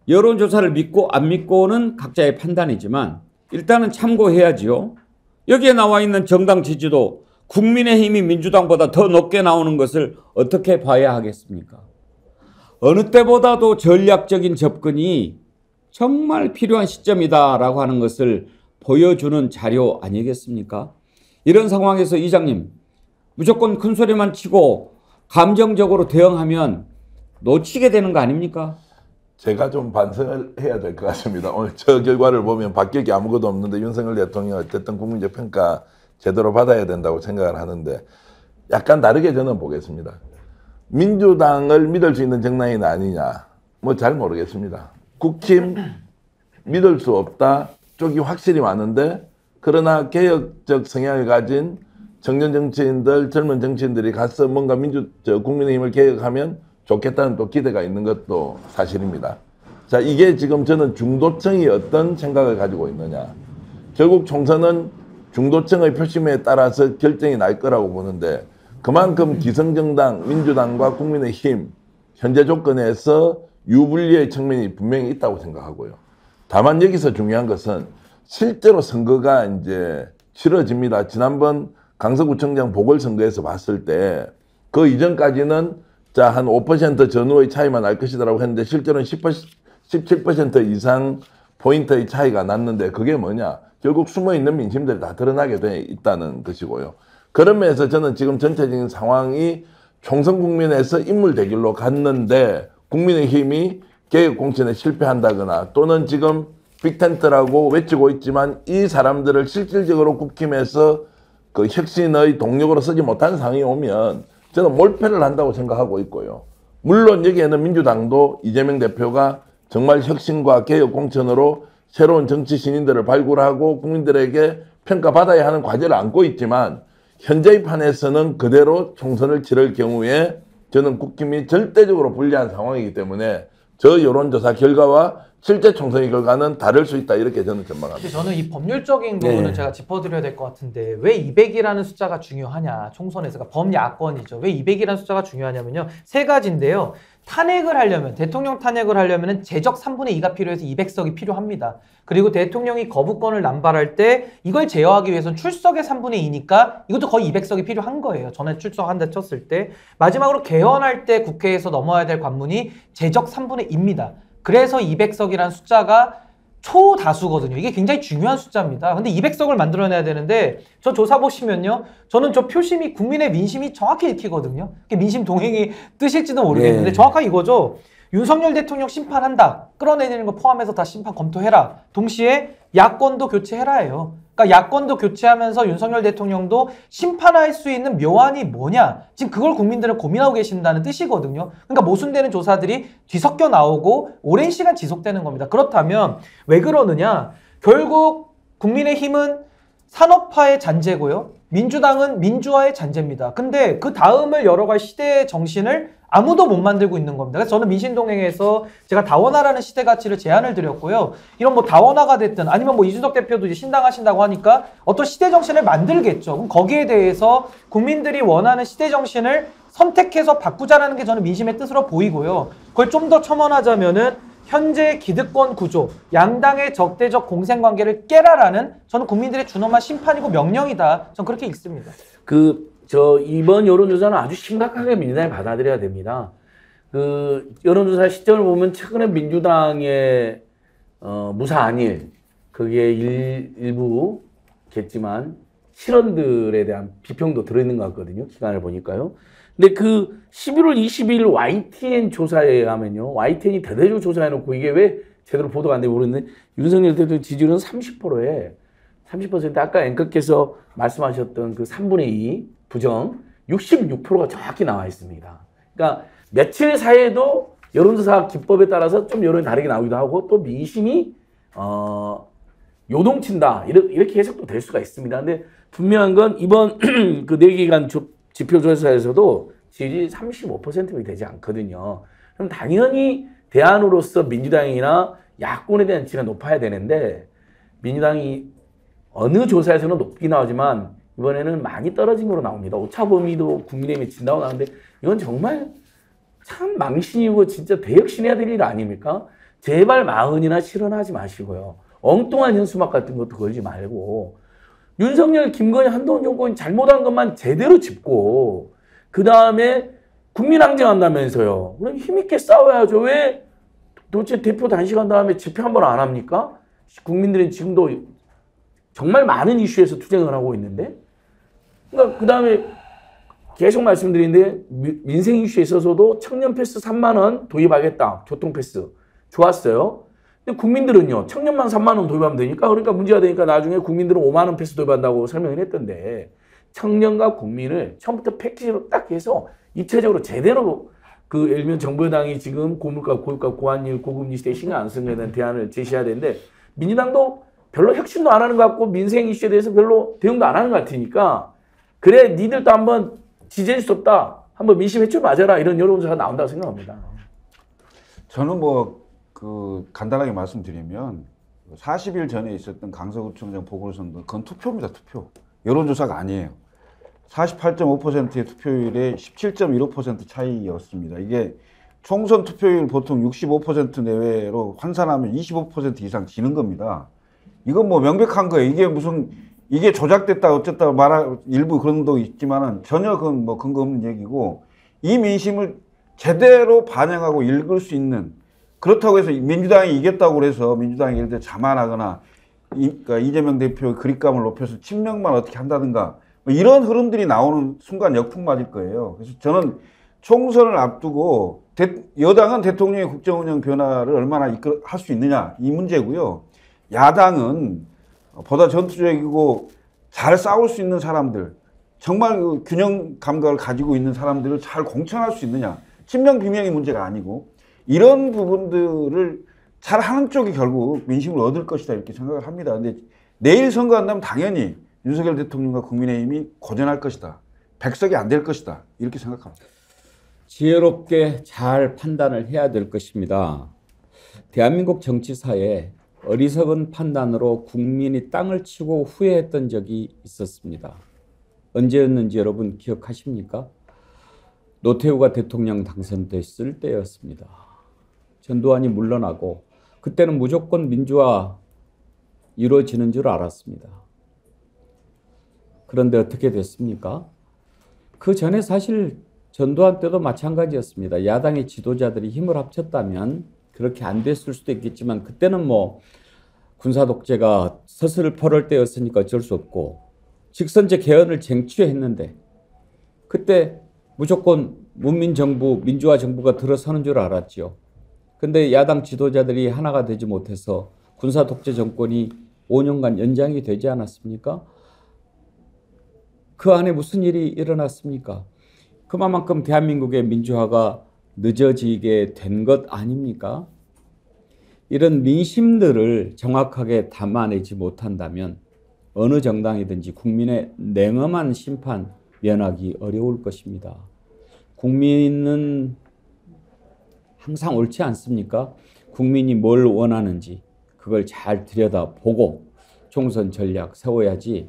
여론조사를 믿고 안 믿고는 각자의 판단이지만 일단은 참고해야지요. 여기에 나와 있는 정당 지지도 국민의힘이 민주당보다 더 높게 나오는 것을 어떻게 봐야 하겠습니까? 어느 때보다도 전략적인 접근이 정말 필요한 시점이다라고 하는 것을 보여주는 자료 아니겠습니까? 이런 상황에서 이장님, 무조건 큰 소리만 치고 감정적으로 대응하면 놓치게 되는 거 아닙니까? 제가 좀 반성을 해야 될 것 같습니다. 오늘 저 결과를 보면 바뀔 게 아무것도 없는데 윤석열 대통령 어쨌든 국민적 평가 제대로 받아야 된다고 생각을 하는데 약간 다르게 저는 보겠습니다. 민주당을 믿을 수 있는 정당이 아니냐, 뭐 잘 모르겠습니다. 국힘 믿을 수 없다 쪽이 확실히 많은데, 그러나 개혁적 성향을 가진 청년 정치인들, 젊은 정치인들이 가서 뭔가 국민의힘을 개혁하면 좋겠다는 또 기대가 있는 것도 사실입니다. 자, 이게 지금 저는 중도층이 어떤 생각을 가지고 있느냐. 결국 총선은 중도층의 표심에 따라서 결정이 날 거라고 보는데, 그만큼 기성정당, 민주당과 국민의힘 현재 조건에서 유불리의 측면이 분명히 있다고 생각하고요. 다만 여기서 중요한 것은 실제로 선거가 이제 치러집니다. 지난번 강서구청장 보궐선거에서 봤을 때 그 이전까지는 자, 한 5% 전후의 차이만 날 것이라고 했는데 실제로는 17% 이상 포인트의 차이가 났는데, 그게 뭐냐? 결국 숨어있는 민심들이 다 드러나게 돼 있다는 것이고요. 그런 면에서 저는 지금 전체적인 상황이 총선 국면에서 인물 대결로 갔는데 국민의힘이 개혁 공천에 실패한다거나 또는 지금 빅텐트라고 외치고 있지만 이 사람들을 실질적으로 국힘에서 그 혁신의 동력으로 쓰지 못하는 상황이 오면 저는 몰패를 한다고 생각하고 있고요. 물론 여기에는 민주당도 이재명 대표가 정말 혁신과 개혁 공천으로 새로운 정치 신인들을 발굴하고 국민들에게 평가받아야 하는 과제를 안고 있지만 현재의 판에서는 그대로 총선을 치를 경우에 저는 국힘이 절대적으로 불리한 상황이기 때문에 저 여론조사 결과와 실제 총선의 결과는 다를 수 있다, 이렇게 저는 전망합니다. 근데 저는 이 법률적인 부분은 제가 짚어드려야 될 것 같은데, 왜 200이라는 숫자가 중요하냐, 총선에서. 그러니까 범야권이죠. 왜 200이라는 숫자가 중요하냐면요, 세 가지인데요. 탄핵을 하려면, 대통령 탄핵을 하려면 재적 3분의 2가 필요해서 200석이 필요합니다. 그리고 대통령이 거부권을 남발할 때 이걸 제어하기 위해서는 출석의 3분의 2니까 이것도 거의 200석이 필요한 거예요. 전에 출석한다 쳤을 때. 마지막으로 개헌할 때 국회에서 넘어야 될 관문이 재적 3분의 2입니다. 그래서 200석이라는 숫자가 초다수거든요. 이게 굉장히 중요한 숫자입니다. 근데 200석을 만들어내야 되는데, 저 조사 보시면요, 저는 저 표심이 국민의 민심이 정확히 읽히거든요. 민심 동행이 뜻일지도 모르겠는데 정확하게 이거죠. 윤석열 대통령 심판한다, 끌어내리는 거 포함해서 다 심판 검토해라. 동시에 야권도 교체해라예요. 그러니까 야권도 교체하면서 윤석열 대통령도 심판할 수 있는 묘안이 뭐냐, 지금 그걸 국민들은 고민하고 계신다는 뜻이거든요. 그러니까 모순되는 조사들이 뒤섞여 나오고 오랜 시간 지속되는 겁니다. 그렇다면 왜 그러느냐, 결국 국민의힘은 산업화의 잔재고요, 민주당은 민주화의 잔재입니다. 근데 그 다음을 열어갈 시대의 정신을 아무도 못 만들고 있는 겁니다. 그래서 저는 민신동행에서 제가 다원화라는 시대 가치를 제안을 드렸고요. 이런 뭐 다원화가 됐든 아니면 뭐 이준석 대표도 이제 신당하신다고 하니까 어떤 시대 정신을 만들겠죠. 그럼 거기에 대해서 국민들이 원하는 시대 정신을 선택해서 바꾸자라는 게 저는 민심의 뜻으로 보이고요. 그걸 좀 더 첨언하자면은 현재 기득권 구조, 양당의 적대적 공생관계를 깨라라는, 저는 국민들의 준엄한 심판이고 명령이다, 저는 그렇게 읽습니다. 이번 여론조사는 아주 심각하게 민주당이 받아들여야 됩니다. 여론조사 시점을 보면 최근에 민주당의 무사안일, 그게 일부겠지만 실언들에 대한 비평도 들어있는 것 같거든요. 기간을 보니까요. 근데 11월 22일 YTN 조사에 의하면요, YTN이 대대적으로 조사해놓고 이게 왜 제대로 보도가 안 되고 모르는데, 윤석열 대통령 지지율은 30%에 30%, 아까 앵커께서 말씀하셨던 그 3분의 2 부정 66%가 정확히 나와 있습니다. 그러니까 며칠 사이에도 여론조사 기법에 따라서 좀 여론이 다르게 나오기도 하고, 또 민심이 요동친다, 이렇게 해석도 될 수가 있습니다. 근데 분명한 건 이번 그 내기간 지표조사에서도 지지율이 35%이 되지 않거든요. 그럼 당연히 대안으로서 민주당이나 야권에 대한 지지가 높아야 되는데, 민주당이 어느 조사에서는 높게 나오지만 이번에는 많이 떨어진 거로 나옵니다. 오차 범위도 국민의힘이 진다고 나오는데, 이건 정말 참 망신이고 진짜 대역신해야 될 일 아닙니까? 제발 마흔이나 실언하지 마시고요. 엉뚱한 현수막 같은 것도 걸지 말고 윤석열, 김건희, 한동훈 정권이 잘못한 것만 제대로 짚고 그 다음에 국민항쟁한다면서요. 그럼 힘있게 싸워야죠. 왜 도대체 대표 단식한 다음에 집회 한 번 안 합니까? 국민들은 지금도 정말 많은 이슈에서 투쟁을 하고 있는데 그러니까 그 다음에 계속 말씀드리는데 민생 이슈에 있어서도 청년 패스 3만 원 도입하겠다. 교통 패스. 좋았어요. 근데 국민들은요. 청년만 3만 원 도입하면 되니까 그러니까 문제가 되니까 나중에 국민들은 5만 원 패스 도입한다고 설명을 했던데 청년과 국민을 처음부터 패키지로 딱 해서 입체적으로 제대로 그 예를 들면 정부 여당이 지금 고물가, 고유가, 고환율, 고금리 시대에 신경 안 쓰는 것에 대한 대안을 제시해야 되는데 민주당도 별로 혁신도 안 하는 것 같고 민생 이슈에 대해서 별로 대응도 안 하는 것 같으니까 그래 니들도 한번 지지할 수 없다. 한번 민심 회출 맞아라. 이런 여론조사가 나온다고 생각합니다. 저는 간단하게 말씀드리면 40일 전에 있었던 강서구청장 보궐선거 그건 투표입니다. 투표. 여론조사가 아니에요. 48.5%의 투표율에 17.15% 차이였습니다. 이게 총선 투표율 보통 65% 내외로 환산하면 25% 이상 지는 겁니다. 이건 뭐 명백한 거예요. 이게 조작됐다 어쨌다 말할 일부 그런 것도 있지만은 전혀 그건 뭐 근거 없는 얘기고 이 민심을 제대로 반영하고 읽을 수 있는 그렇다고 해서 민주당이 이겼다고 그래서 민주당이 예를 들어 자만하거나 그러니까 이재명 대표의 그립감을 높여서 친명만 어떻게 한다든가 뭐 이런 흐름들이 나오는 순간 역풍 맞을 거예요. 그래서 저는 총선을 앞두고 여당은 대통령의 국정운영 변화를 얼마나 할 수 있느냐 이 문제고요. 야당은 보다 전투적이고 잘 싸울 수 있는 사람들 정말 그 균형 감각을 가지고 있는 사람들을 잘 공천할 수 있느냐 친명 비명이 문제가 아니고 이런 부분들을 잘 하는 쪽이 결국 민심을 얻을 것이다 이렇게 생각을 합니다. 근데 내일 선거한다면 당연히 윤석열 대통령과 국민의힘이 고전할 것이다. 백석이 안 될 것이다. 이렇게 생각합니다. 지혜롭게 잘 판단을 해야 될 것입니다. 대한민국 정치사에 어리석은 판단으로 국민이 땅을 치고 후회했던 적이 있었습니다. 언제였는지 여러분 기억하십니까? 노태우가 대통령 당선됐을 때였습니다. 전두환이 물러나고 그때는 무조건 민주화 이루어지는 줄 알았습니다. 그런데 어떻게 됐습니까? 그 전에 사실 전두환 때도 마찬가지였습니다. 야당의 지도자들이 힘을 합쳤다면 그렇게 안 됐을 수도 있겠지만 그때는 뭐 군사 독재가 서슬퍼럴 때였으니까 어쩔 수 없고 직선제 개헌을 쟁취했는데 그때 무조건 문민정부, 민주화 정부가 들어서는 줄 알았죠. 근데 야당 지도자들이 하나가 되지 못해서 군사 독재 정권이 5년간 연장이 되지 않았습니까? 그 안에 무슨 일이 일어났습니까? 그만큼 대한민국의 민주화가 늦어지게 된 것 아닙니까? 이런 민심들을 정확하게 담아내지 못한다면 어느 정당이든지 국민의 냉엄한 심판 면하기 어려울 것입니다. 국민은 항상 옳지 않습니까? 국민이 뭘 원하는지 그걸 잘 들여다보고 총선 전략 세워야지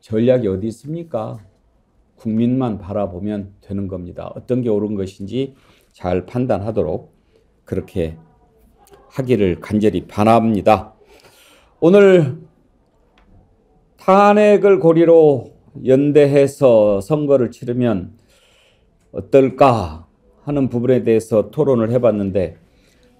전략이 어디 있습니까? 국민만 바라보면 되는 겁니다. 어떤 게 옳은 것인지 잘 판단하도록 그렇게 하기를 간절히 바랍니다. 오늘 탄핵을 고리로 연대해서 선거를 치르면 어떨까 하는 부분에 대해서 토론을 해봤는데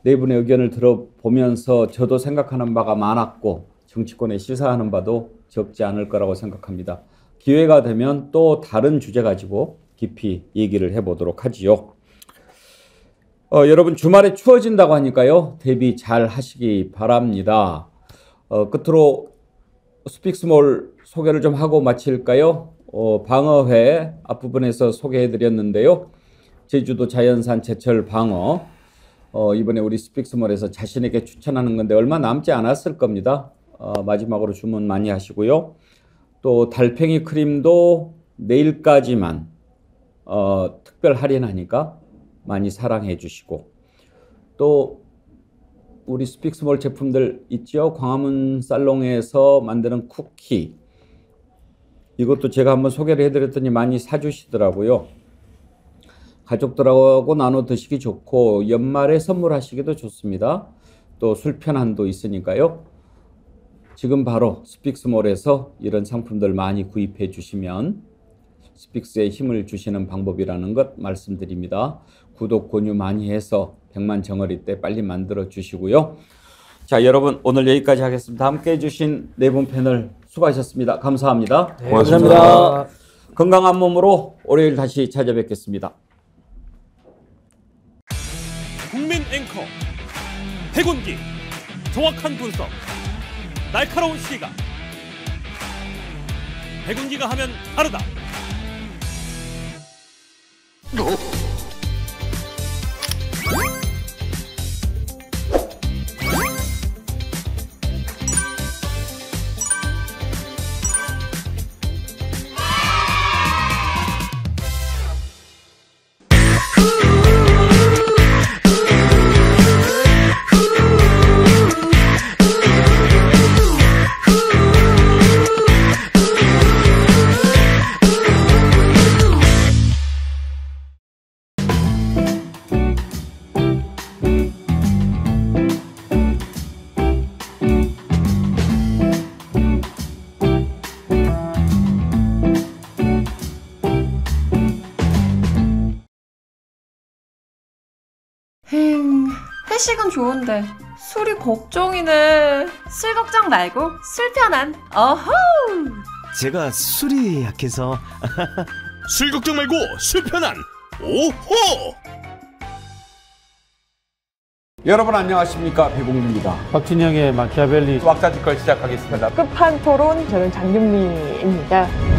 네 분의 의견을 들어보면서 저도 생각하는 바가 많았고 정치권에 시사하는 바도 적지 않을 거라고 생각합니다. 기회가 되면 또 다른 주제 가지고 깊이 얘기를 해보도록 하지요. 여러분 주말에 추워진다고 하니까요. 대비 잘 하시기 바랍니다. 끝으로 스픽스몰 소개를 좀 하고 마칠까요? 방어회 앞부분에서 소개해드렸는데요. 제주도 자연산 제철 방어 이번에 우리 스픽스몰에서 자신에게 추천하는 건데 얼마 남지 않았을 겁니다. 마지막으로 주문 많이 하시고요. 또 달팽이 크림도 내일까지만 특별 할인하니까 많이 사랑해 주시고 또 우리 스픽스몰 제품들 있죠. 광화문 살롱에서 만드는 쿠키 이것도 제가 한번 소개를 해드렸더니 많이 사주시더라고요. 가족들하고 나눠 드시기 좋고 연말에 선물하시기도 좋습니다. 또 술 편한도 있으니까요. 지금 바로 스픽스몰에서 이런 상품들 많이 구입해 주시면 스픽스에 힘을 주시는 방법이라는 것 말씀드립니다. 구독, 권유 많이 해서 100만 정어리 때 빨리 만들어 주시고요. 자, 여러분 오늘 여기까지 하겠습니다. 함께 해주신 네 분 패널 수고하셨습니다. 감사합니다. 네, 감사합니다. 건강한 몸으로 월요일 다시 찾아뵙겠습니다. 국민 앵커 해군기 정확한 분석 날카로운 시각 해군기가 하면 다르다. 회식은 좋은데 술이 걱정이네. 술 걱정 말고 술 편한. 어허. 제가 술이 약해서 술 걱정 말고 술 편한. 오호. 여러분 안녕하십니까, 배봉주입니다. 박진영의 마키아벨리 왁자지껄 시작하겠습니다. 끝판 토론, 저는 장윤미입니다.